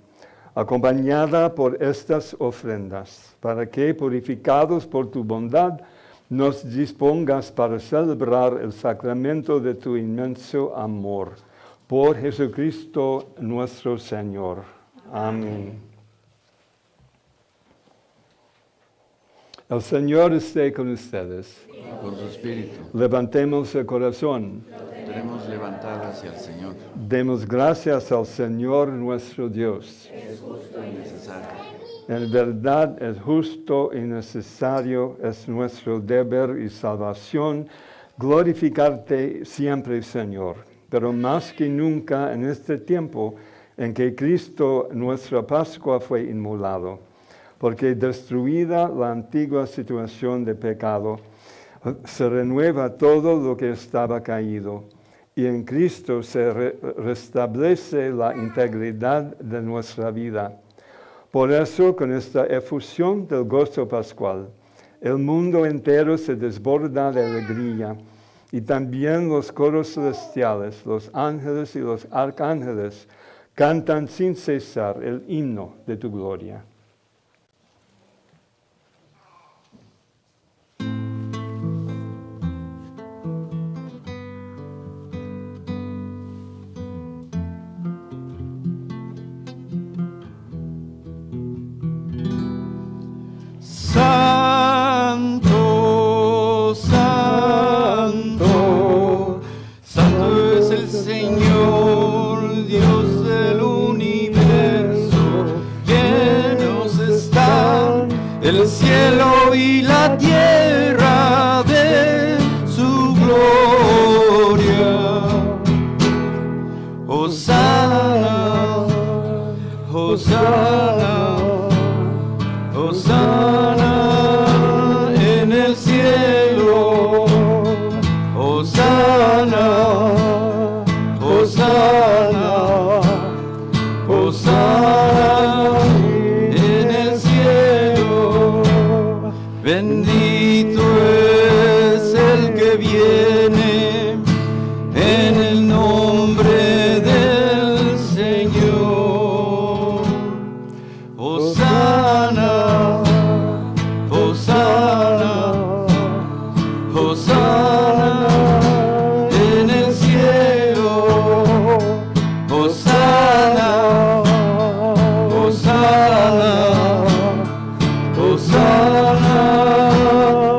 acompañada por estas ofrendas, para que, purificados por tu bondad, nos dispongas para celebrar el sacramento de tu inmenso amor. Por Jesucristo nuestro Señor. Amén. El Señor esté con ustedes. Con su espíritu. Levantemos el corazón. Tenemos levantada hacia el Señor. Demos gracias al Señor nuestro Dios. Es justo y necesario. En verdad es justo y necesario, es nuestro deber y salvación glorificarte siempre, Señor. Pero más que nunca en este tiempo en que Cristo, nuestra Pascua, fue inmolado, porque destruida la antigua situación de pecado, se renueva todo lo que estaba caído, y en Cristo se restablece la integridad de nuestra vida. Por eso, con esta efusión del gozo pascual, el mundo entero se desborda de alegría, Y también los coros celestiales, los ángeles y los arcángeles cantan sin cesar el himno de tu gloria. Santo, santo, santo es el Señor, Dios del universo. Llenos están el cielo y la tierra de su gloria. Hosana, Hosana, Hosana en el cielo. Hosana, Hosana, Hosana en el cielo. Bendito es el que viene en el nombre del Señor. Hosana, Hosana, Hosana en el cielo. Hosana, Hosana, Hosana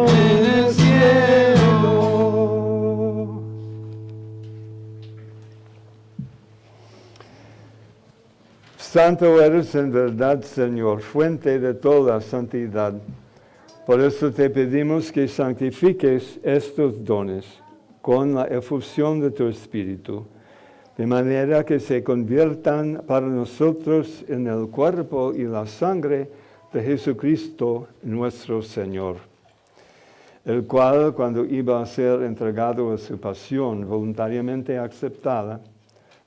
en el cielo. Santo eres en verdad, Señor, fuente de toda santidad. Por eso te pedimos que santifiques estos dones con la efusión de tu Espíritu, de manera que se conviertan para nosotros en el cuerpo y la sangre de Jesucristo nuestro Señor, el cual, cuando iba a ser entregado a su pasión voluntariamente aceptada,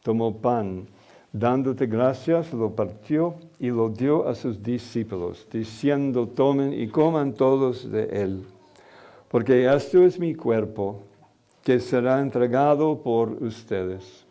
tomó pan, dándote gracias, lo partió y lo dio a sus discípulos, diciendo: tomen y coman todos de él, porque esto es mi cuerpo, que será entregado por ustedes.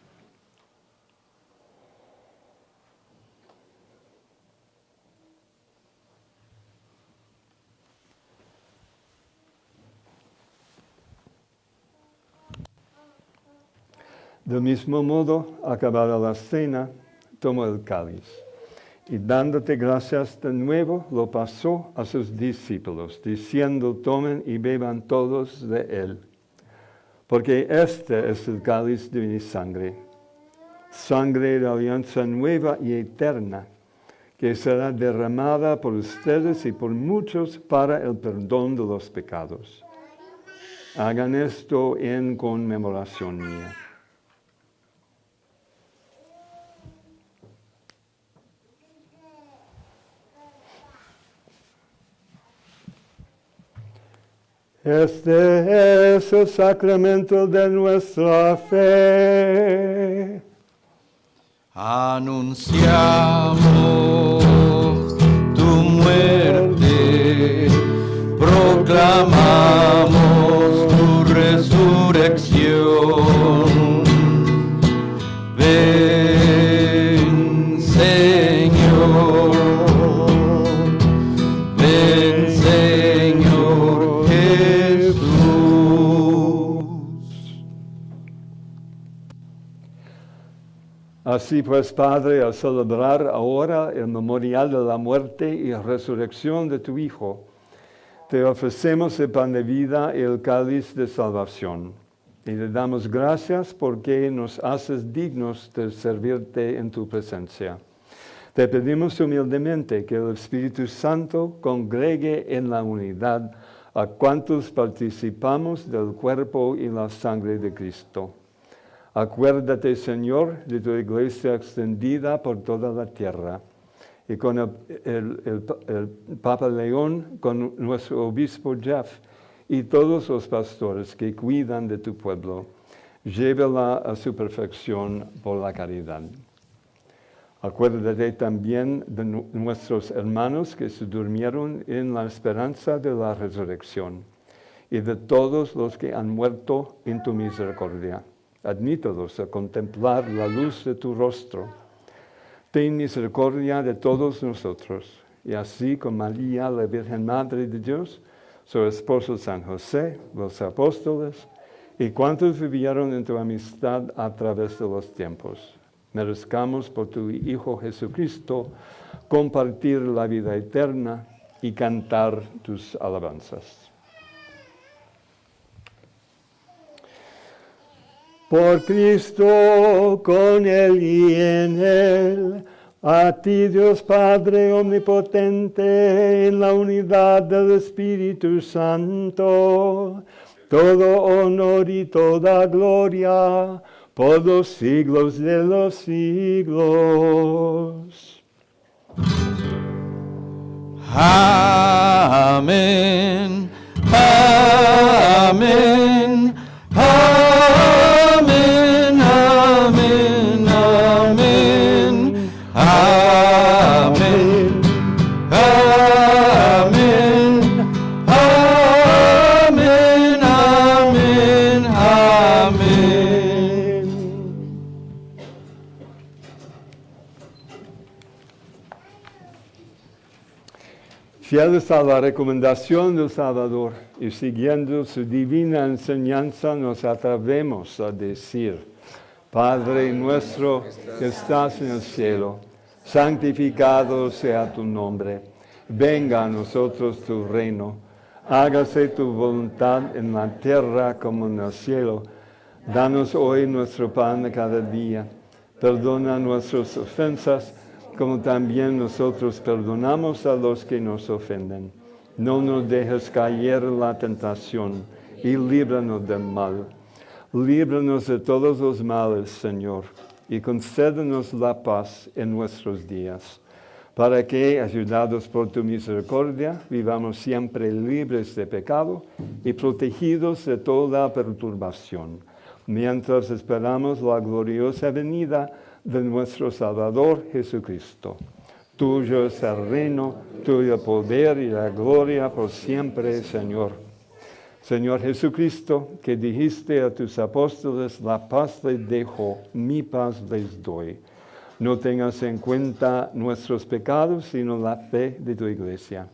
Del mismo modo, acabada la cena, tomó el cáliz y dándote gracias de nuevo, lo pasó a sus discípulos, diciendo: tomen y beban todos de él, porque este es el cáliz de mi sangre, sangre de alianza nueva y eterna, que será derramada por ustedes y por muchos para el perdón de los pecados. Hagan esto en conmemoración mía. Este es el sacramento de nuestra fe. Anunciamos tu muerte, proclamamos tu resurrección. Ven, Señor, ven, Señor Jesús. Así pues, Padre, al celebrar ahora el memorial de la muerte y resurrección de tu Hijo, te ofrecemos el pan de vida y el cáliz de salvación. Y te damos gracias porque nos haces dignos de servirte en tu presencia. Te pedimos humildemente que el Espíritu Santo congregue en la unidad a cuantos participamos del cuerpo y la sangre de Cristo. Acuérdate, Señor, de tu iglesia extendida por toda la tierra, y con el Papa León, con nuestro obispo Jeff, y todos los pastores que cuidan de tu pueblo. Llévala a su perfección por la caridad. Acuérdate también de nuestros hermanos que se durmieron en la esperanza de la resurrección, y de todos los que han muerto en tu misericordia. Admítelos a contemplar la luz de tu rostro. Ten misericordia de todos nosotros, y así con María, la Virgen Madre de Dios, su esposo San José, los apóstoles, y cuantos vivieron en tu amistad a través de los tiempos. Merezcamos por tu Hijo Jesucristo compartir la vida eterna y cantar tus alabanzas. Por Cristo, con Él y en Él, a ti Dios Padre omnipotente, en la unidad del Espíritu Santo, todo honor y toda gloria, por los siglos de los siglos. Amén, amén, amén, amén, amén, amén, amén, amén, amén, amén. Fieles a la recomendación del Salvador y siguiendo su divina enseñanza, nos atrevemos a decir: Padre nuestro que estás en el cielo, santificado sea tu nombre. Venga a nosotros tu reino. Hágase tu voluntad en la tierra como en el cielo. Danos hoy nuestro pan de cada día. Perdona nuestras ofensas, como también nosotros perdonamos a los que nos ofenden. No nos dejes caer en la tentación, y líbranos del mal. Líbranos de todos los males, Señor, y concédenos la paz en nuestros días, para que, ayudados por tu misericordia, vivamos siempre libres de pecado y protegidos de toda perturbación, mientras esperamos la gloriosa venida de nuestro Salvador Jesucristo. Tuyo es el reino, tuyo el poder y la gloria por siempre, Señor. Señor Jesucristo, que dijiste a tus apóstoles: la paz les dejo, mi paz les doy. No tengas en cuenta nuestros pecados, sino la fe de tu iglesia.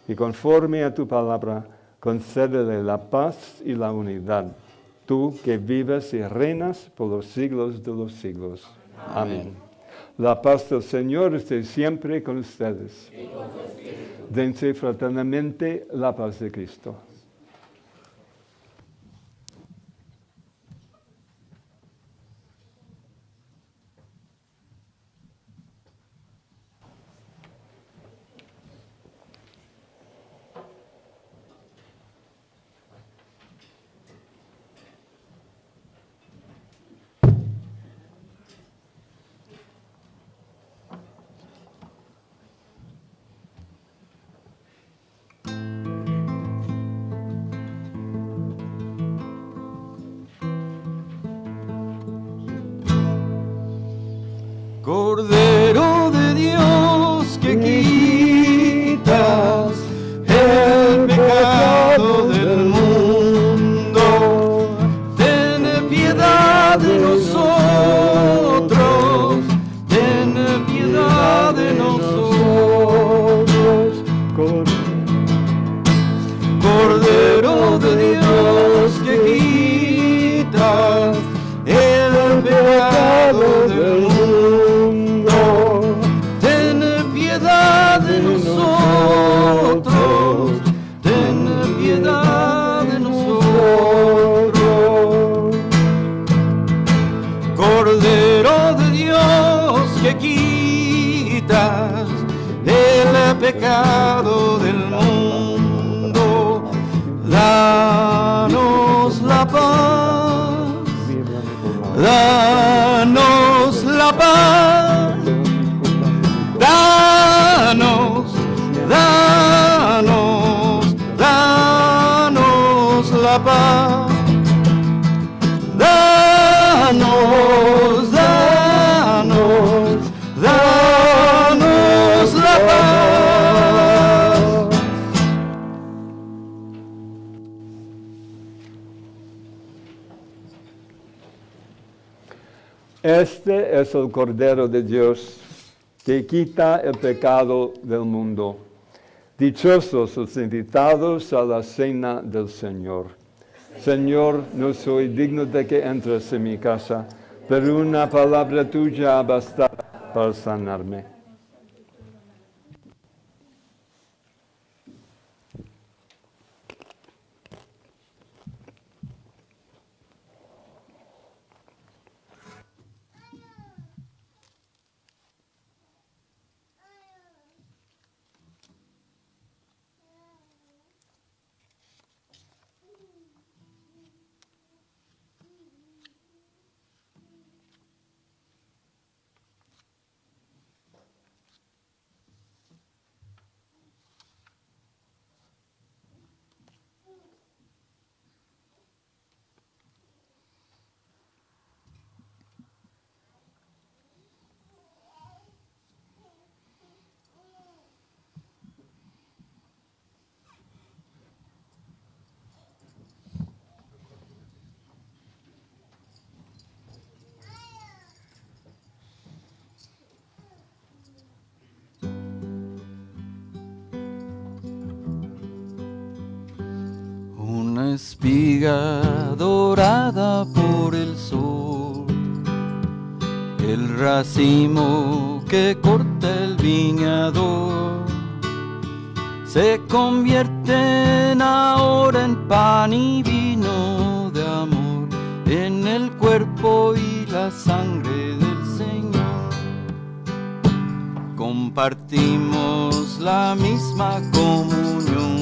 Y conforme a tu palabra, concédele la paz y la unidad. Tú que vives y reinas por los siglos de los siglos. Amén. La paz del Señor esté siempre con ustedes. Dense fraternamente la paz de Cristo. Cordero de Dios que quitas el pecado del mundo, ten piedad de nosotros, ten piedad de nosotros. Cordero de Dios que quitas el pecado del mundo, ten piedad de nosotros, ten piedad de nosotros. Cordero de Dios que quitas el pecado del mundo, danos la paz, danos la paz, danos, danos, danos la paz, danos, danos, danos la paz. Este es el Cordero de Dios que quita el pecado del mundo. Dichosos los invitados a la cena del Señor. Señor, no soy digno de que entres en mi casa, pero una palabra tuya bastará para sanarme. Una espiga dorada por el sol, el racimo que corta el viñador, se convierten ahora en pan y vino de amor, en el cuerpo y la sangre del Señor. Compartimos la misma comunión,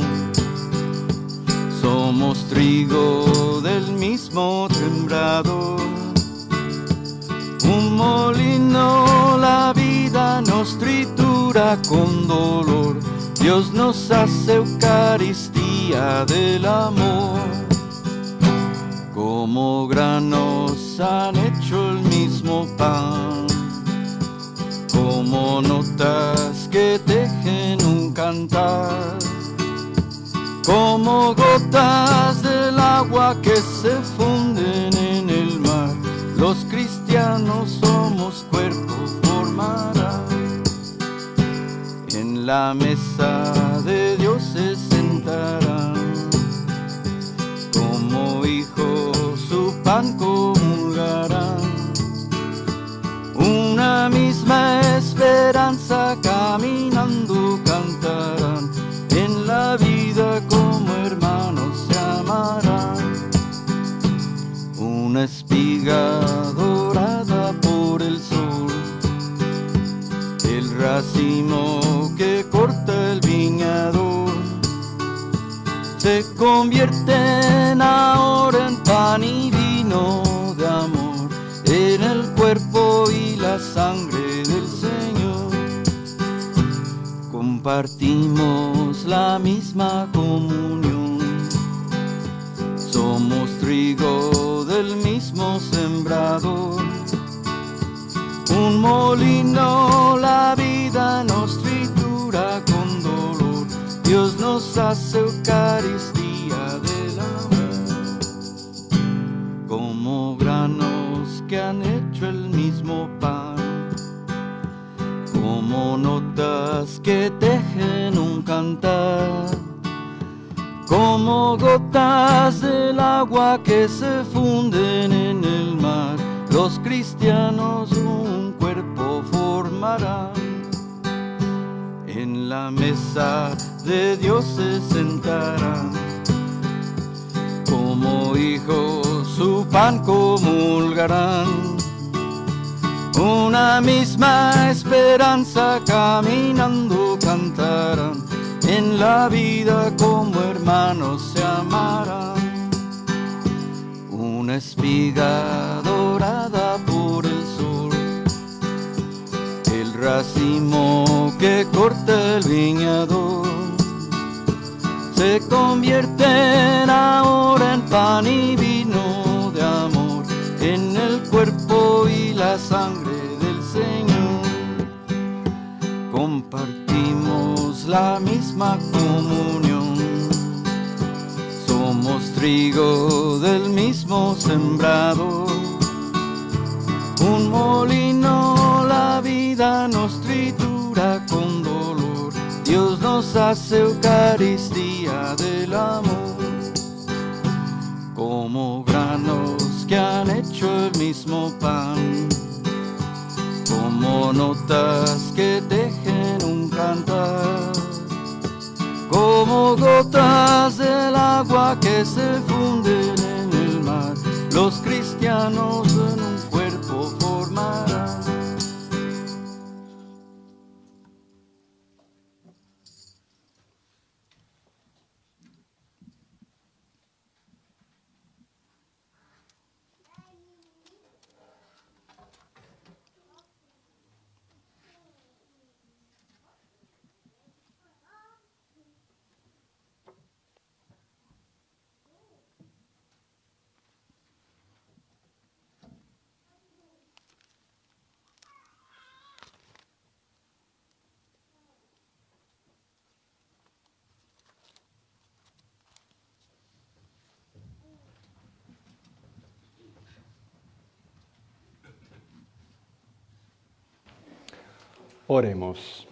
somos trigo del mismo sembrador. Un molino la vida nos tritura con dolor, Dios nos hace Eucaristía del amor. Como granos han hecho el mismo pan, como notas que tejen un cantar, como gotas del agua que se funden en el mar, los cristianos somos cuerpo, formarán. En la mesa de Dios se sentarán, como hijos su pan comulgarán. Una misma esperanza caminando cantarán, en la vida como hermanos se amarán. Una espiga dorada por el sol, el racimo que corta el viñador, se convierten ahora en pan y vino de amor, en el cuerpo y la sangre del Señor. Compartimos la misma comunión, somos trigo del mismo sembrador. Un molino la vida nos tritura con dolor, Dios nos hace Eucaristía del amor. Como granos que han hecho el mismo pan, como notas que tejen un cantar, como gotas del agua que se funden en el mar, los cristianos un cuerpo formarán. En la mesa de Dios se sentarán, como hijos su pan comulgarán. Una misma esperanza caminando cantarán, en la vida como hermanos se amarán. Una espiga dorada por el sol, el racimo que corta el viñador, se convierten ahora en pan y vino de amor, en el cuerpo y la sangre del Señor. Compartimos la misma comunión, somos trigo del mismo sembrador. Un nos hace Eucaristía del amor, como granos que han hecho el mismo pan, como notas que tejen un cantar, como gotas del agua que se funden en el mar, los cristianos en un cuerpo formarán. Oremos.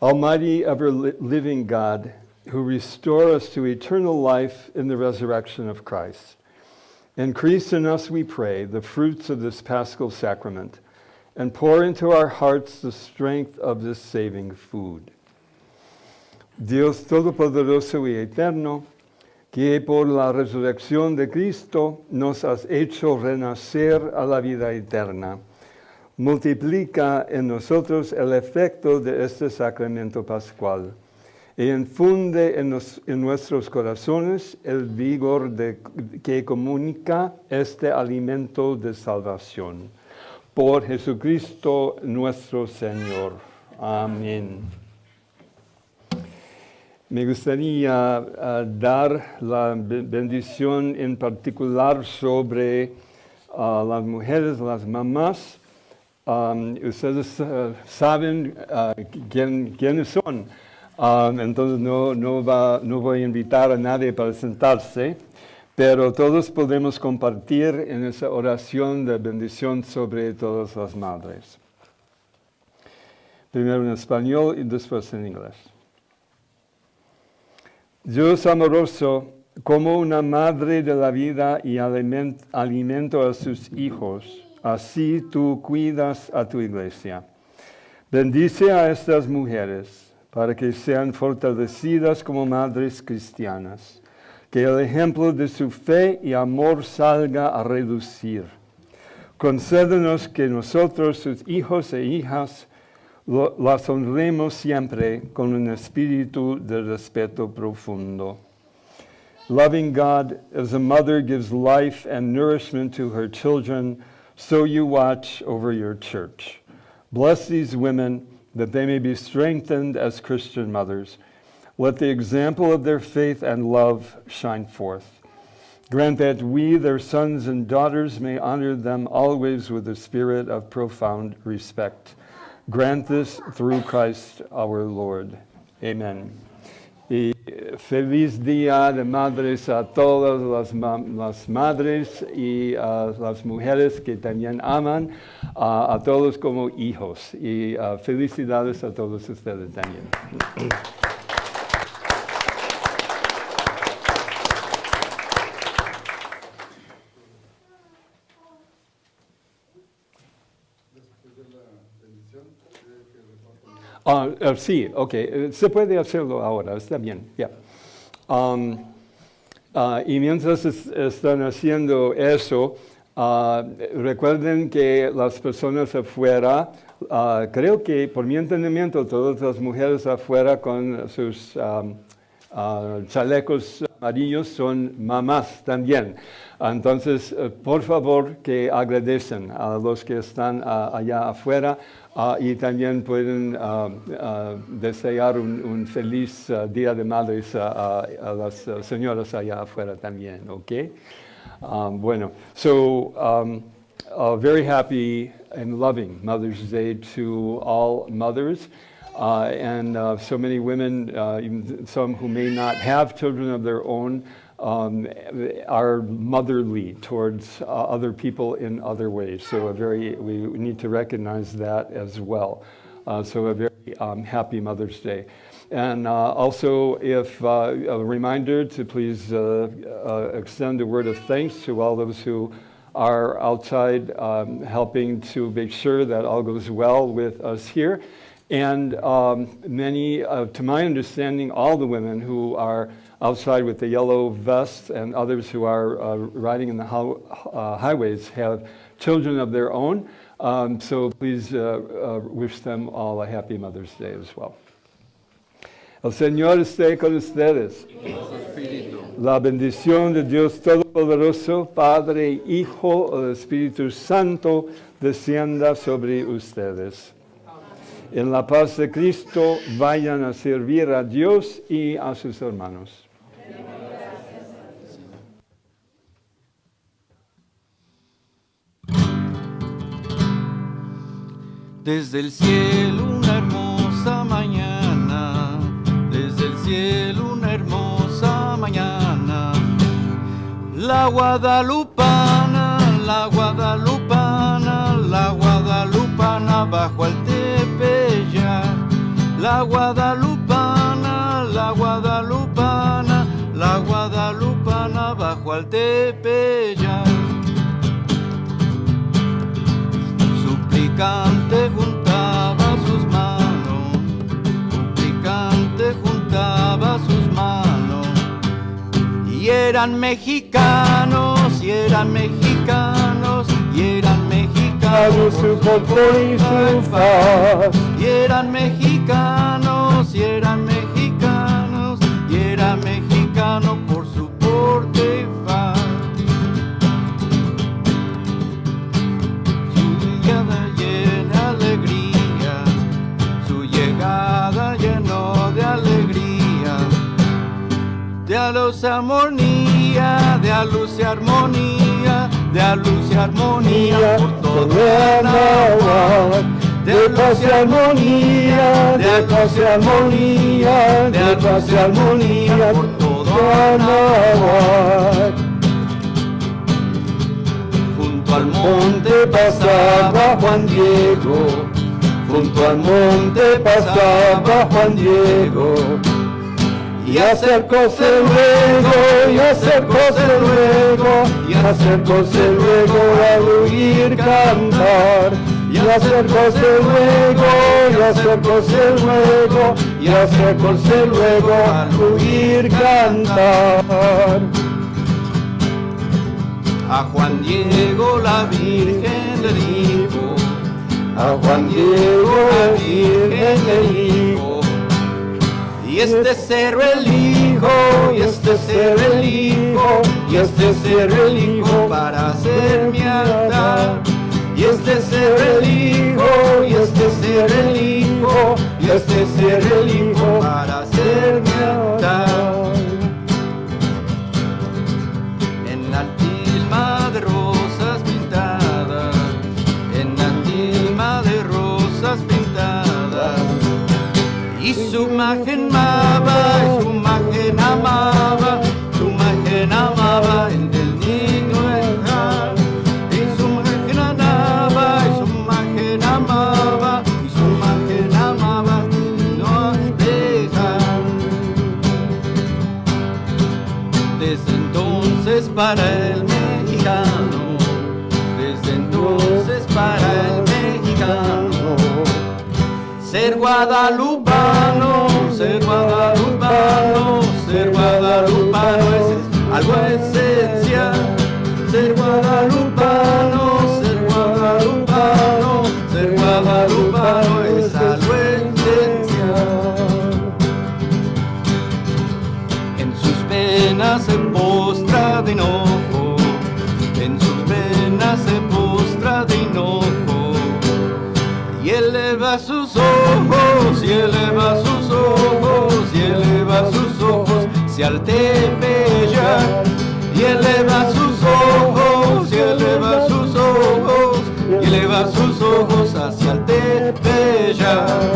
Almighty, ever-living God, who restore us to eternal life in the resurrection of Christ, increase in us, we pray, the fruits of this Paschal sacrament, and pour into our hearts the strength of this saving food. Dios Todopoderoso y Eterno, que por la resurrección de Cristo nos has hecho renacer a la vida eterna, multiplica en nosotros el efecto de este sacramento pascual y infunde en nuestros corazones el vigor que comunica este alimento de salvación. Por Jesucristo nuestro Señor. Amén. Me gustaría dar la bendición en particular sobre las mujeres, las mamás. Ustedes saben quiénes son, entonces no voy a invitar a nadie para sentarse, pero todos podemos compartir en esa oración de bendición sobre todas las madres. Primero en español y después en inglés. Dios amoroso, como una madre de la vida y alimento a sus hijos, así tú cuidas a tu iglesia. Bendice a estas mujeres para que sean fortalecidas como madres cristianas, que el ejemplo de su fe y amor salga a relucir. Concédenos que nosotros, sus hijos e hijas, las honremos siempre con un espíritu de respeto profundo. Loving God, as a mother gives life and nourishment to her children, so you watch over your church. Bless these women that they may be strengthened as Christian mothers. Let the example of their faith and love shine forth. Grant that we, their sons and daughters, may honor them always with a spirit of profound respect. Grant this through Christ our Lord. Amen. Y feliz Día de Madres a todas las madres y a las mujeres que también aman a todos como hijos. Y felicidades a todos ustedes también. Sí, ok, se puede hacerlo ahora, está bien, ya. Y mientras están haciendo eso, recuerden que las personas afuera, creo que por mi entendimiento, todas las mujeres afuera con sus chalecos amarillos son mamás también. Entonces, por favor, que agradecen a los que están allá afuera y también pueden desear un feliz Día de Madres a las señoras allá afuera también, ¿ok? Bueno, so very happy and loving Mother's Day to all mothers. And so many women, even some who may not have children of their own, are motherly towards other people in other ways. So we need to recognize that as well. So a very happy Mother's Day. And also, if a reminder to please extend a word of thanks to all those who are outside helping to make sure that all goes well with us here. And many, to my understanding, all the women who are outside with the yellow vests and others who are riding in the highways have children of their own. So please wish them all a happy Mother's Day as well. El Señor esté con ustedes. La bendición de Dios Todopoderoso, Padre, Hijo y Espíritu Santo, descienda sobre ustedes. En la paz de Cristo vayan a servir a Dios y a sus hermanos. Desde el cielo una hermosa mañana, desde el cielo una hermosa mañana, la guadalupana, la guadalupana, la guadalupana bajo al Tepeyac, la guadalupana, la guadalupana, la guadalupana bajo al Tepeyac. Suplicante juntaba sus manos, suplicante juntaba sus manos, y eran mexicanos, y eran mexicanos, y eran mexicanos, su poder y su faz. y eran mexicanos, y eran mexicanos, y eran mexicanos por su porte y faz. De a luz y armonía, de a luz y armonía, de a luz y armonía por toda Anahuac. De a luz y armonía, de a luz y armonía, de a luz y armonía por toda Anahuac. Junto al monte pasaba Juan Diego, junto al monte pasaba Juan Diego. Y acercóse luego, y acercóse luego, y acercóse luego al oír cantar. Y acercóse luego, y acercóse luego, y acercóse luego al oír cantar. A Juan Diego la Virgen le dijo, a Juan Diego la Virgen le dijo, y este ser el hijo, y este ser el hijo, y este ser el hijo para hacer mi altar. Y este ser el hijo, y este ser el hijo, y este ser el hijo para hacer mi altar. En la tilma de rosas pintadas, en la tilma de rosas pintadas, y su imagen amaba, y su imagen amaba, su imagen amaba en el niño dejar. Y su imagen amaba, y su imagen amaba, y su imagen amaba no dejar. Desde entonces para el mexicano, desde entonces para el mexicano, ser guadalupano, ser guadalupano, ser guadalupano es algo esencial. Ser guadalupano, ser guadalupano, ser guadalupano es algo esencial. En sus penas se postra de enojo, en sus penas se postra de enojo. Y eleva sus ojos, y eleva sus ojos, y eleva sus ojos hacia el Tepeyac. Y eleva sus ojos, y eleva sus ojos, y eleva sus ojos hacia el Tepeyac.